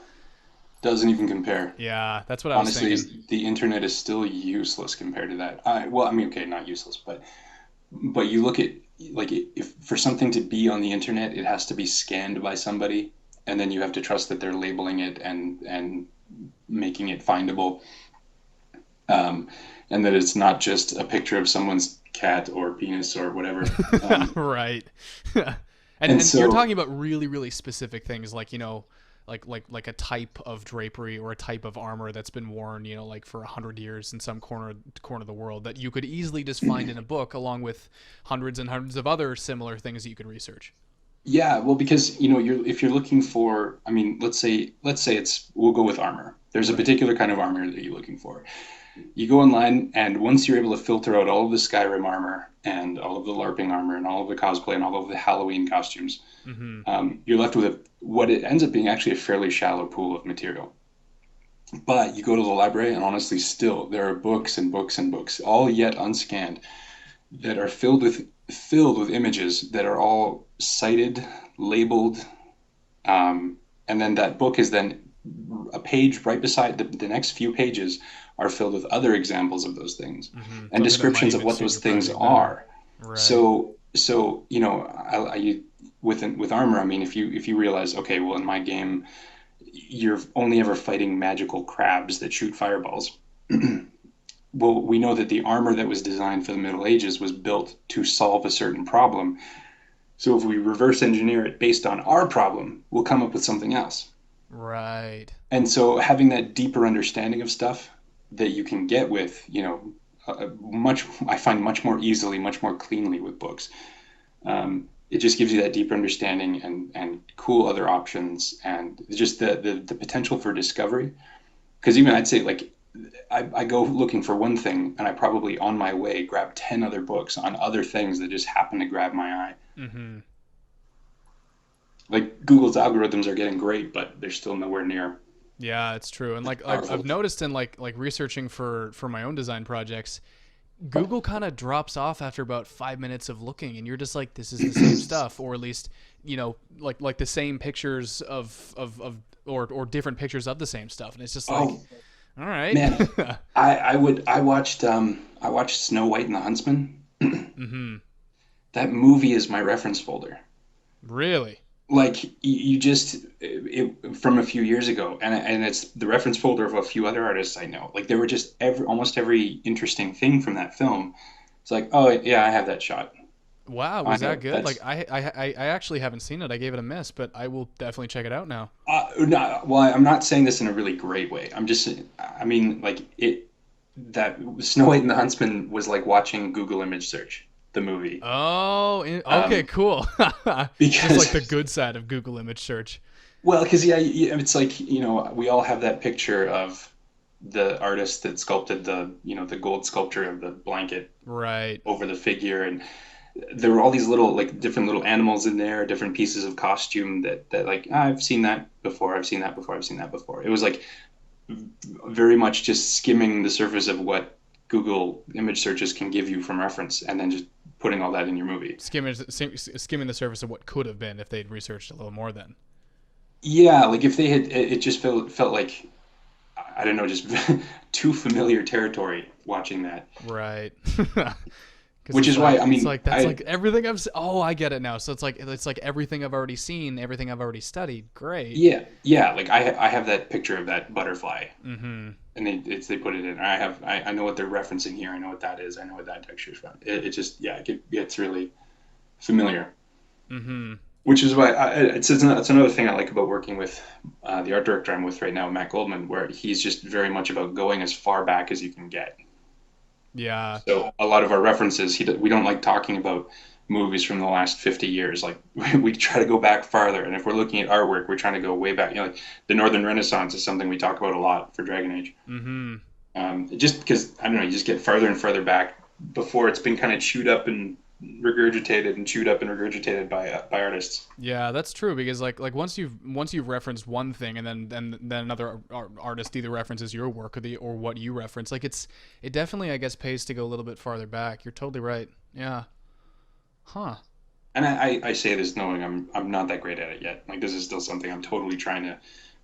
doesn't even compare. Yeah, that's what I was Honestly, thinking. the internet is still useless compared to that. Well, I mean, okay, not useless, but you look at, like, if for something to be on the internet, it has to be scanned by somebody, and then you have to trust that they're labeling it and making it findable, um, and that it's not just a picture of someone's cat or penis or whatever. Right. and And and you're so, talking about really really specific things like like a type of drapery or a type of armor that's been worn like for 100 years in some corner of the world that you could easily just find in a book along with hundreds and hundreds of other similar things that you could research. yeah, well, because if you're looking for, I mean, let's say we'll go with armor. There's a Right. particular kind of armor that you're looking for. You go online, and once you're able to filter out all of the Skyrim armor and all of the LARPing armor and all of the cosplay and all of the Halloween costumes, Mm-hmm. you're left with what it ends up being actually a fairly shallow pool of material. But you go to the library, and honestly, still there are books and books and books, all yet unscanned, that are filled with images that are all cited, labeled, and then that book is then a page right beside the next few pages are filled with other examples of those things Mm-hmm. and Something that might descriptions of even what suit those your things project better. are. Right. So with armor, I mean, if you realize, okay, well, in my game, you're only ever fighting magical crabs that shoot fireballs. Well, we know that the armor that was designed for the Middle Ages was built to solve a certain problem. So if we reverse engineer it based on our problem, we'll come up with something else. Right. And so having that deeper understanding of stuff that you can get with, I find much more easily, much more cleanly with books. It just gives you that deeper understanding and cool other options and just the potential for discovery. Because even I'd say, like, I go looking for one thing, and I probably on my way grab 10 other books on other things that just happen to grab my eye. Mm-hmm. Like, Google's algorithms are getting great, but they're still nowhere near Yeah, it's true. And like I've powerful. noticed in like researching for my own design projects, Google kind of drops off after about 5 minutes of looking, and you're just like, this is the same stuff, or at least like the same pictures of or different pictures of the same stuff, and it's just like, Oh all right. man, I watched Snow White and the Huntsman. Mm-hmm. That movie is my reference folder. Really? Like, you just from a few years ago, and it's the reference folder of a few other artists I know. Like, there were just almost every interesting thing from that film. It's like, oh yeah, I have that shot. Wow, I was that know good? Like that's I actually haven't seen it. I gave it a miss, but I will definitely check it out now. no, well, I'm not saying this in a really great way. I mean, like, that Snow White and the Huntsman was like watching Google image search the movie. Oh, okay, Um, cool. Just like the because good side of Google image search. Well, because it's like, we all have that picture of the artist that sculpted the gold sculpture of the blanket Right. over the figure, and there were all these little like different little animals in there, different pieces of costume that like, I've seen that before, I've seen that before, I've seen that before. It was like very much just skimming the surface of what Google image searches can give you from reference, and then just putting all that in your movie. Skimming the surface of what could have been if they'd researched a little more then. Yeah, like if they had, it just felt like, I don't know, just too familiar territory watching that. Right. Because Which it's is why, like I it's mean, like that's like everything I've oh, I get it now. So it's like everything I've already seen, everything I've already studied. Great. yeah, like I have that picture of that butterfly, Mm-hmm. and they put it in. I know what they're referencing here. I know what that is. I know what that texture is from. It just, yeah, it gets really familiar. Mm-hmm. Which is why it's another thing I like about working with the art director I'm with right now, Matt Goldman, where he's just very much about going as far back as you can get. Yeah. So a lot of our references, we don't like talking about movies from the last 50 years. Like we try to go back farther. And if we're looking at artwork, we're trying to go way back. Like the Northern Renaissance is something we talk about a lot for Dragon Age. Mm-hmm. Just because, I don't know, you just get farther and farther back before it's been kind of chewed up and regurgitated by artists. Yeah, that's true because like once you've referenced one thing and then another artist either references your work or what you reference, like it definitely I guess pays to go a little bit farther back. You're totally right. Yeah. Huh. And I say this knowing I'm not that great at it yet. Like this is still something I'm totally trying to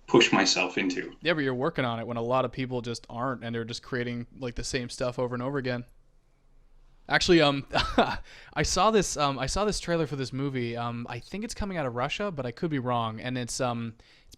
push myself into. Yeah, but you're working on it when a lot of people just aren't, and they're just creating like the same stuff over and over again. Actually, I saw this trailer for this movie. I think it's coming out of Russia, but I could be wrong. And it's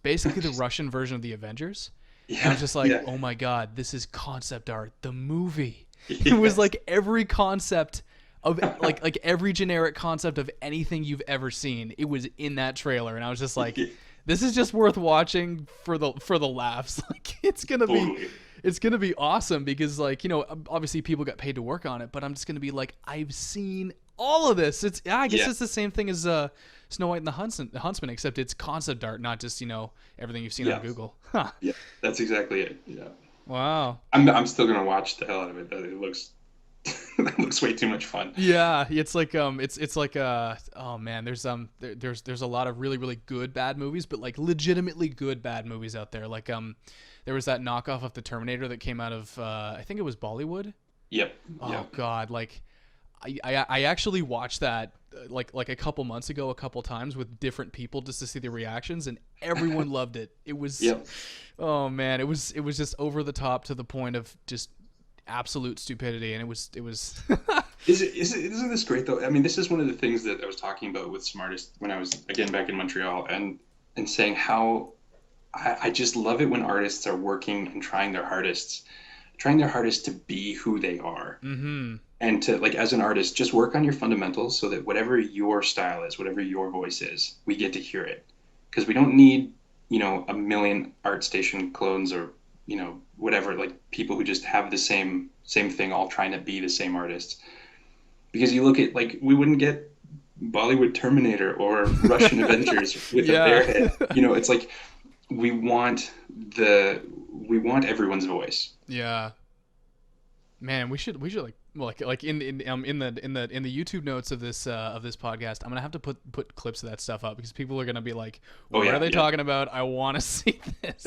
basically the Russian version of the Avengers. And I was Yeah, just like, yeah, oh my god, this is concept art. The movie. It was yes. like every concept of like every generic concept of anything you've ever seen. It was in that trailer, and I was just like, this is just worth watching for the laughs. Like Totally. it's gonna be awesome because like obviously people got paid to work on it, but I'm just gonna be like, I've seen all of this. It's I guess Yeah, it's the same thing as Snow White and the Huntsman, except it's concept art, not just everything you've seen on yes. Google. Huh. Yeah, that's exactly it. Yeah. Wow. I'm still gonna watch the hell out of it. It looks that looks way too much fun. Yeah, it's like it's like oh man, there's a lot of really really good bad movies, but like legitimately good bad movies out there. Like there was that knockoff of the Terminator that came out of I think it was Bollywood. Yep. Oh Yep. God, like I actually watched that like a couple months ago a couple times with different people just to see the reactions, and everyone loved it. It was Yep. oh man, it was just over the top to the point of just absolute stupidity, and it was Isn't this great though? I mean, this is one of the things that I was talking about with some artists when I was again back in Montreal, and saying how I just love it when artists are working and trying their hardest to be who they are, mm-hmm. and to, like, as an artist, just work on your fundamentals so that whatever your style is, whatever your voice is, we get to hear it, because we don't need a million ArtStation clones, or whatever, like people who just have the same thing all trying to be the same artists. Because you look at, like, we wouldn't get Bollywood Terminator or Russian Avengers with a Yeah. bear head. It's like we want the we want everyone's voice. Yeah, man, we should like in the YouTube notes of this podcast, I'm gonna have to put clips of that stuff up because people are gonna be like, Oh what are yeah, they yeah. talking about? I want to see this.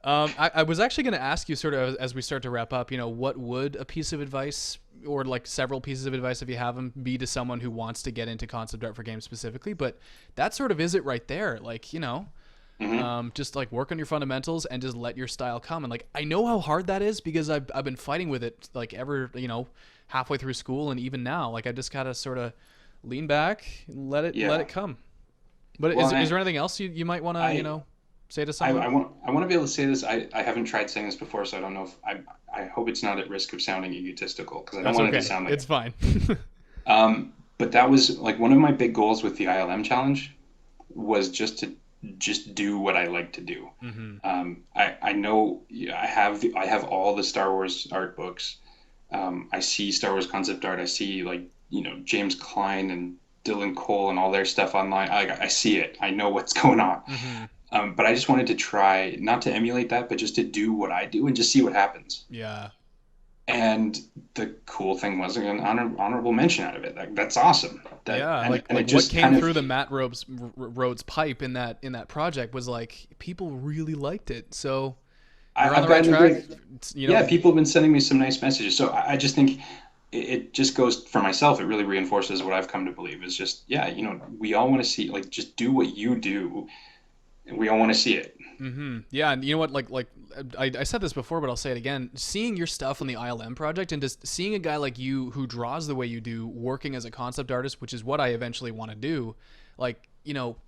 I was actually gonna ask you sort of as we start to wrap up, what would a piece of advice or like several pieces of advice, if you have them, be to someone who wants to get into concept art for games specifically? But that sort of is it right there. Like, Hmm. just like work on your fundamentals and just let your style come. And like I know how hard that is because I've been fighting with it like ever halfway through school and even now. Like I just gotta sort of lean back and let Yeah. it come. But Well, is there anything else you might want to I say to I someone? want to be able to say this. I haven't tried saying this before, so I don't know if I hope it's not at risk of sounding egotistical, because I don't That's want it to okay. sound like It's it. fine. But that was like one of my big goals with the ILM challenge, was just do what I like to do. hmm I know, yeah, I have all the Star Wars art books. I see Star Wars concept art. I see, like, James Klein and Dylan Cole and all their stuff online. I see it. I know what's going on. But I just wanted to try not to emulate that, but just to do what I do and just see what happens. Yeah. And the cool thing was an honorable mention out of it. That's awesome. Like what came through the Matt Rhodes pipe in that project was like people really liked it. So you're on the right track. Yeah, people have been sending me some nice messages. So I just think it just goes for myself. It really reinforces what I've come to believe is just, we all want to see, like, just do what you do. And we all want to see it. Yeah, and you know what? Like I said this before, but I'll say it again. Seeing your stuff on the ILM project and just seeing a guy like you who draws the way you do, working as a concept artist, which is what I eventually want to do. Like,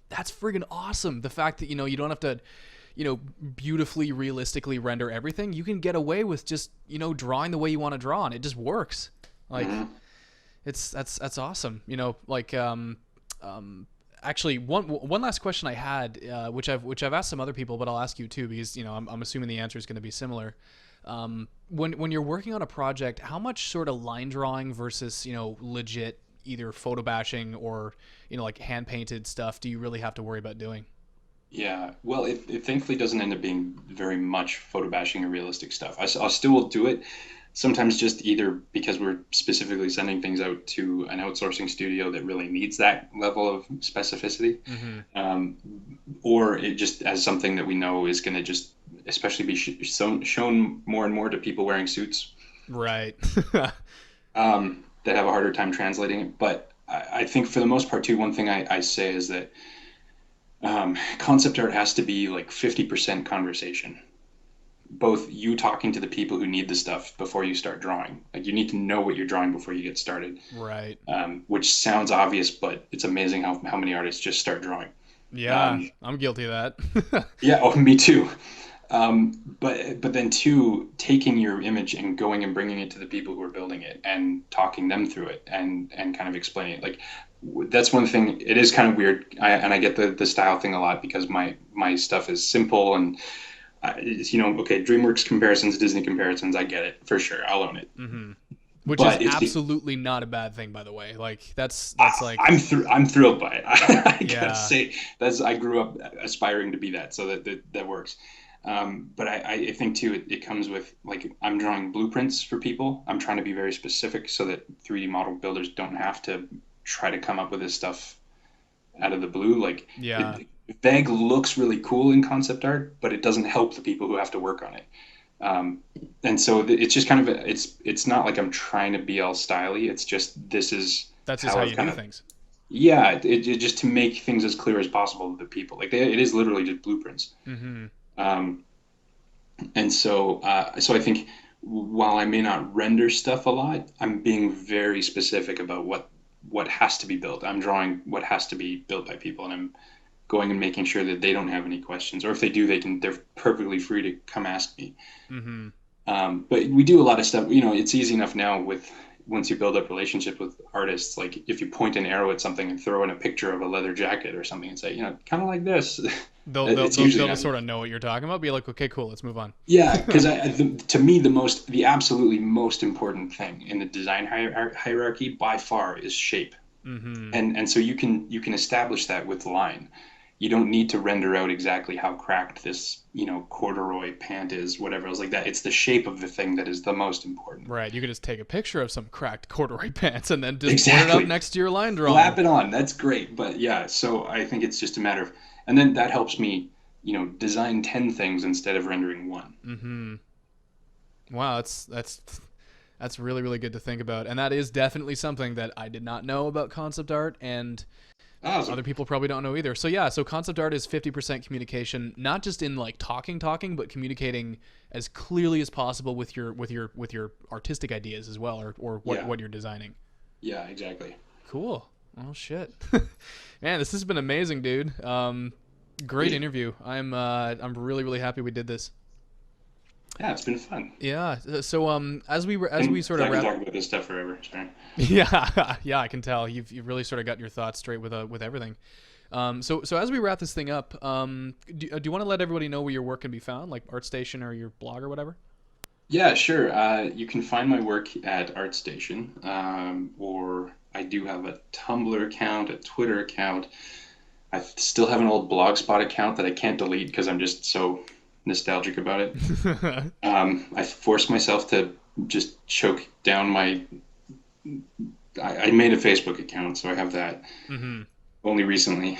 that's friggin' awesome. The fact that you don't have to, beautifully, realistically render everything. You can get away with just drawing the way you want to draw, and it just works. Like, that's awesome. Actually, one last question I had, which I've asked some other people, but I'll ask you too because I'm assuming the answer is going to be similar. When you're working on a project, how much sort of line drawing versus legit either photo bashing or like hand painted stuff do you really have to worry about doing? Yeah, well, it thankfully doesn't end up being very much photo bashing or realistic stuff. I still will do it. Sometimes just either because we're specifically sending things out to an outsourcing studio that really needs that level of specificity, or it just as something that we know is going to just especially be shown more and more to people wearing suits, right? That have a harder time translating it. But I think for the most part too, one thing I say is that concept art has to be like 50% conversation. Both you talking to the people who need the stuff before you start drawing. Like you need to know what you're drawing before you get started. Right. Which sounds obvious, but it's amazing how many artists just start drawing. Yeah, I'm guilty of that. Yeah, oh, me too. But then too, taking your image and going and bringing it to the people who are building it and talking them through it and kind of explaining it. Like that's one thing. It is kind of weird. I get the style thing a lot because my stuff is simple and okay, DreamWorks comparisons, Disney comparisons, I get it for sure. I'll own it. Which is absolutely not a bad thing, by the way. Like that's like I'm thrilled by it. I gotta say I grew up aspiring to be that, so that works. But I think too it comes with like I'm drawing blueprints for people. I'm trying to be very specific so that 3D model builders don't have to try to come up with this stuff out of the blue. Like VEG looks really cool in concept art, but it doesn't help the people who have to work on it. And so it's just kind of it's not like I'm trying to be all styly. It's just that's just how you do things. Yeah, it just to make things as clear as possible to the people. Like it is literally just blueprints. And so I think while I may not render stuff a lot, I'm being very specific about what has to be built. I'm drawing what has to be built by people, and I'm going and making sure that they don't have any questions, or if they do, they're perfectly free to come ask me. But we do a lot of stuff. It's easy enough now once you build up relationships with artists. Like if you point an arrow at something and throw in a picture of a leather jacket or something and say, kind of like this, they'll sort of know what you're talking about. Be like, okay, cool, let's move on. Yeah, because to me, the absolutely most important thing in the design hierarchy by far is shape. And so you can establish that with line. You don't need to render out exactly how cracked this, corduroy pant is, whatever else like that. It's the shape of the thing that is the most important. Right. You could just take a picture of some cracked corduroy pants and then just put it up next to your line drawing. Slap it on. That's great. But yeah, so I think it's just a matter of, and then that helps me, design 10 things instead of rendering one. Wow. That's really, really good to think about. And that is definitely something that I did not know about concept art, and other people probably don't know either. So concept art is 50% communication, not just in like talking, but communicating as clearly as possible with your artistic ideas as well, or what you're designing. Yeah, exactly. Cool. Oh shit. Man, this has been amazing, dude. Great interview. I'm really, really happy we did this. Yeah, it's been fun. Yeah. So as we sort of I can talk about this stuff forever. Sorry. Yeah, I can tell you've really sort of got your thoughts straight with everything. So as we wrap this thing up, do you want to let everybody know where your work can be found, like ArtStation or your blog or whatever? Yeah, sure. You can find my work at ArtStation, or I do have a Tumblr account, a Twitter account. I still have an old Blogspot account that I can't delete because I'm just so nostalgic about it. I forced myself to just choke down my. I made a Facebook account, so I have that Mm-hmm. only recently,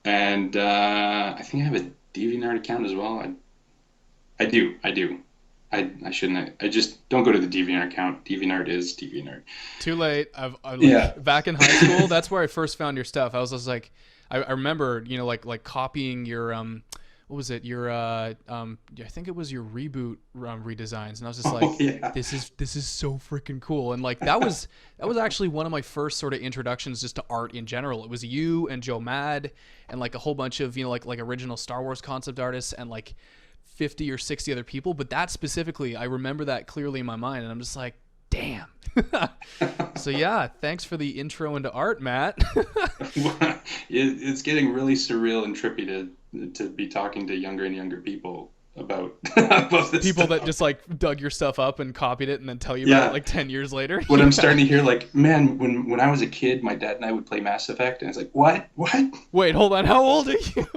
and I think I have a DeviantArt account as well. I do. I shouldn't. I just don't go to the DeviantArt account. DeviantArt is DeviantArt. Too late. I'm Yeah. like back in high school. That's where I first found your stuff. I was just like, I remember, like copying your what was it? Your I think it was your reboot redesigns, and I was just like, Oh yeah. this is so freaking cool. And like that was actually one of my first sort of introductions just to art in general. It was you and Joe Mad and like a whole bunch of like original Star Wars concept artists and like 50 or 60 other people, but that specifically, I remember that clearly in my mind, and I'm just like, damn. So yeah, thanks for the intro into art, Matt. It's getting really surreal and trippy to be talking to younger and younger people about about this People stuff. that just like dug your stuff up and copied it and then tell you about Yeah. it like 10 years later. When I'm starting to hear like, man, when I was a kid, my dad and I would play Mass Effect, and it's like, what? Wait, hold on. How old are you?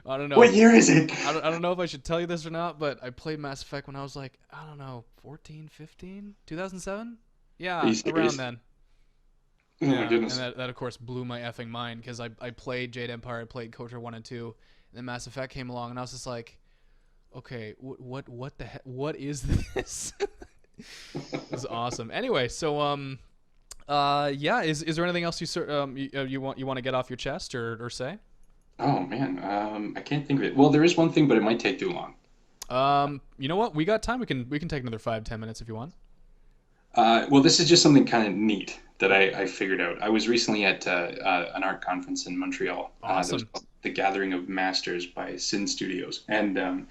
I don't know. What year is it? I don't know if I should tell you this or not, but I played Mass Effect when I was like, I don't know, 14, 15, 2007? Yeah, Are you around serious? then. Oh Yeah, my and goodness. that of course blew my effing mind because I played Jade Empire, I played KOTOR 1 and 2, and then Mass Effect came along, and I was just like, okay, what the heck, what is this? It was awesome. Anyway, so yeah, is there anything else you want to get off your chest or say? Oh man, I can't think of it. Well, there is one thing, but it might take too long. You know what? We got time. We can take another 5-10 minutes if you want. Well, this is just something kind of neat that I figured out. I was recently at an art conference in Montreal. That was Awesome. called The Gathering of Masters by Sin Studios, and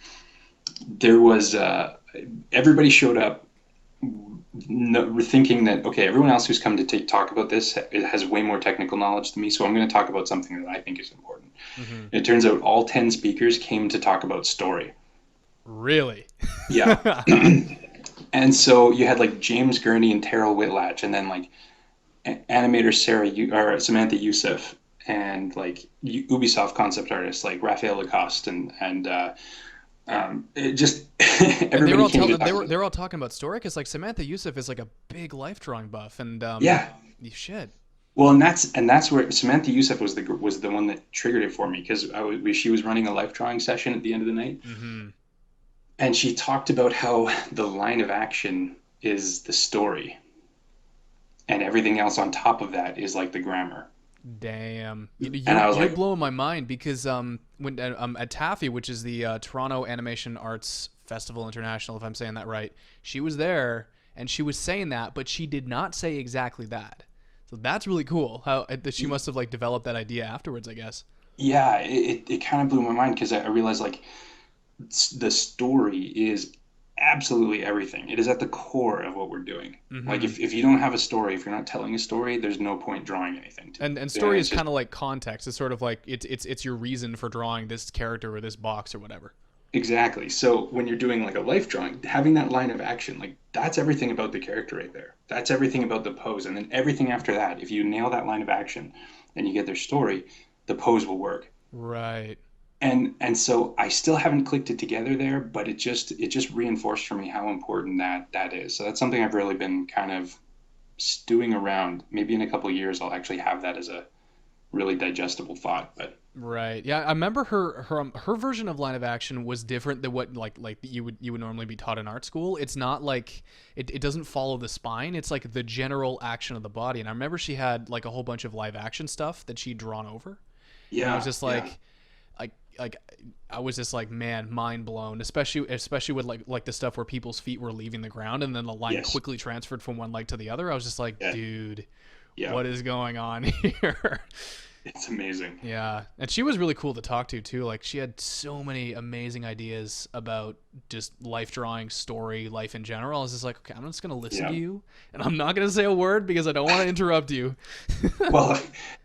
there was everybody showed up no, thinking that okay, everyone else who's come to talk about this has way more technical knowledge than me, so I'm going to talk about something that I think is important. Hmm. It turns out all 10 speakers came to talk about story. Really? Yeah. And so you had like James Gurney and Terrell Whitlatch, and then like animator or Samantha Youssef, and like Ubisoft concept artists like Raphael Lacoste, and it just And they were everybody all came to they were all talking about story because like Samantha Youssef is like a big life drawing buff, and yeah. shit. Well, and that's where Samantha Youssef was the one that triggered it for me because she was running a life drawing session at the end of the night, Hmm. and she talked about how the line of action is the story, and everything else on top of that is like the grammar. Damn, And I was you're like, blowing my mind because when at Taffy, which is the Toronto Animation Arts Festival International, if I'm saying that right, she was there and she was saying that, but she did not say exactly that. So that's really cool. How that she must have like developed that idea afterwards, I guess. yeah, it kind of blew my mind because I realized like the story is absolutely everything. It is at the core of what we're doing. Like Hmm. if you don't have a story, if you're not telling a story, there's no point drawing anything to. And Yeah, story is it's just kind of like context. It's sort of like it's your reason for drawing this character or this box or whatever. exactly. So when you're doing like a life drawing, having that line of action, like that's everything about the character right there. That's everything about the pose, and then everything after that. If you nail that line of action, and you get their story, the pose will work. Right. And so I still haven't clicked it together there, but it just reinforced for me how important that is. So that's something I've really been kind of stewing around. Maybe in a couple of years I'll actually have that as a really digestible thought. But Right. Yeah, I remember her version of line of action was different than what like you would normally be taught in art school. It's not like it doesn't follow the spine. It's like the general action of the body. And I remember she had like a whole bunch of live action stuff that she'd drawn over. And I was yeah, just yeah, like I was just like, man, mind blown. Especially with like the stuff where people's feet were leaving the ground and then the line yes, quickly transferred from one leg to the other. I was just like, yeah, dude, yeah. what is going on here? It's amazing. Yeah, and she was really cool to talk to too. Like she had so many amazing ideas about just life drawing, story, life in general. I was just like, okay, I'm just gonna listen to Yeah. you, and I'm not gonna say a word because I don't want to interrupt you. Well,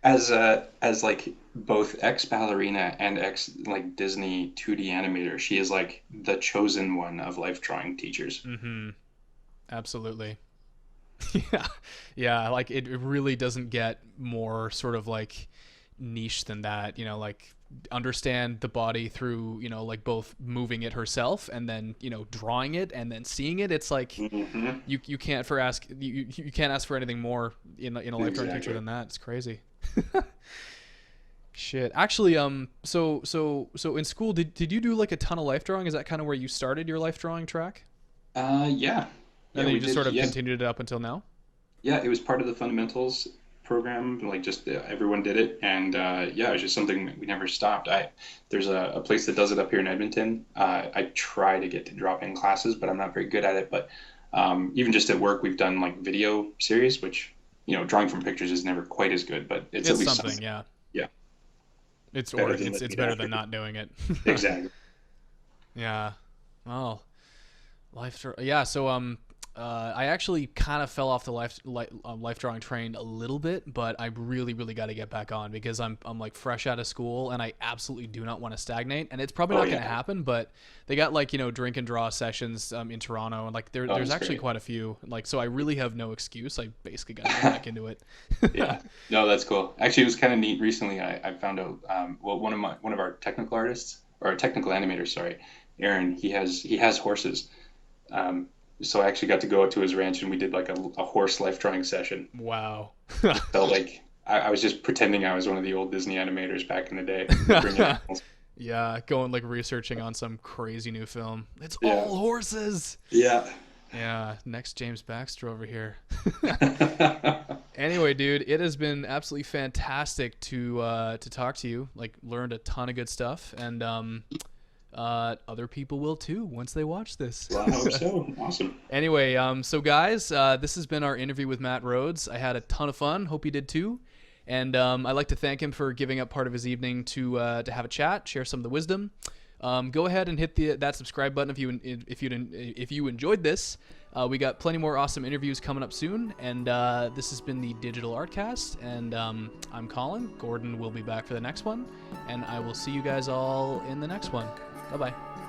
as like both ex ballerina and ex like Disney 2D animator, she is like the chosen one of life drawing teachers. Mm-hmm. Absolutely. Yeah, yeah. Like it really doesn't get more sort of like niche than that. You know, like understand the body through like both moving it herself and then drawing it and then seeing it. It's like Mm-hmm. you can't you can't ask for anything more in a life drawing teacher than that. It's crazy. Shit. Actually, so in school, did you do like a ton of life drawing? Is that kind of where you started your life drawing track? Yeah. And Yeah, then we you just did. sort of Yeah. continued it up until now? Yeah, it was part of the fundamentals program. Like just everyone did it, and yeah, it was just something that we never stopped. There's a place that does it up here in Edmonton. I try to get to drop in classes, but I'm not very good at it. But even just at work, we've done like video series, which drawing from pictures is never quite as good, but it's at It's least something, yeah. Yeah, It's better than looking it's at better after. than not doing it. Exactly. Yeah. Well, yeah. So I actually kind of fell off the life drawing train a little bit, but I really got to get back on because I'm like fresh out of school and I absolutely do not want to stagnate. And it's probably Oh not going to yeah. happen, but they got like drink and draw sessions in Toronto, and like Oh, there's that's actually great. quite a few. Like, so I really have no excuse. I basically got to get back into it. Yeah. No, that's cool. Actually, it was kind of neat recently. I found out, well, one of our technical artists or our technical animators, sorry, Aaron, he has horses. Um, so I actually got to go out to his ranch and we did like a horse life drawing session. Wow. Felt like I was just pretending I was one of the old Disney animators back in the day. Bringing animals. Yeah, going like researching on some crazy new film. It's Yeah. all horses. Yeah. Yeah, next James Baxter over here. Anyway, dude, it has been absolutely fantastic to talk to you. Like, learned a ton of good stuff, and other people will too once they watch this. Well, I hope so. Awesome. Anyway, so guys, this has been our interview with Matt Rhodes. I had a ton of fun. Hope you did too. And I'd like to thank him for giving up part of his evening to have a chat, share some of the wisdom. Go ahead and hit that subscribe button if you enjoyed this. We got plenty more awesome interviews coming up soon. And this has been the Digital Artcast. And I'm Colin. Gordon will be back for the next one. And I will see you guys all in the next one. Bye-bye.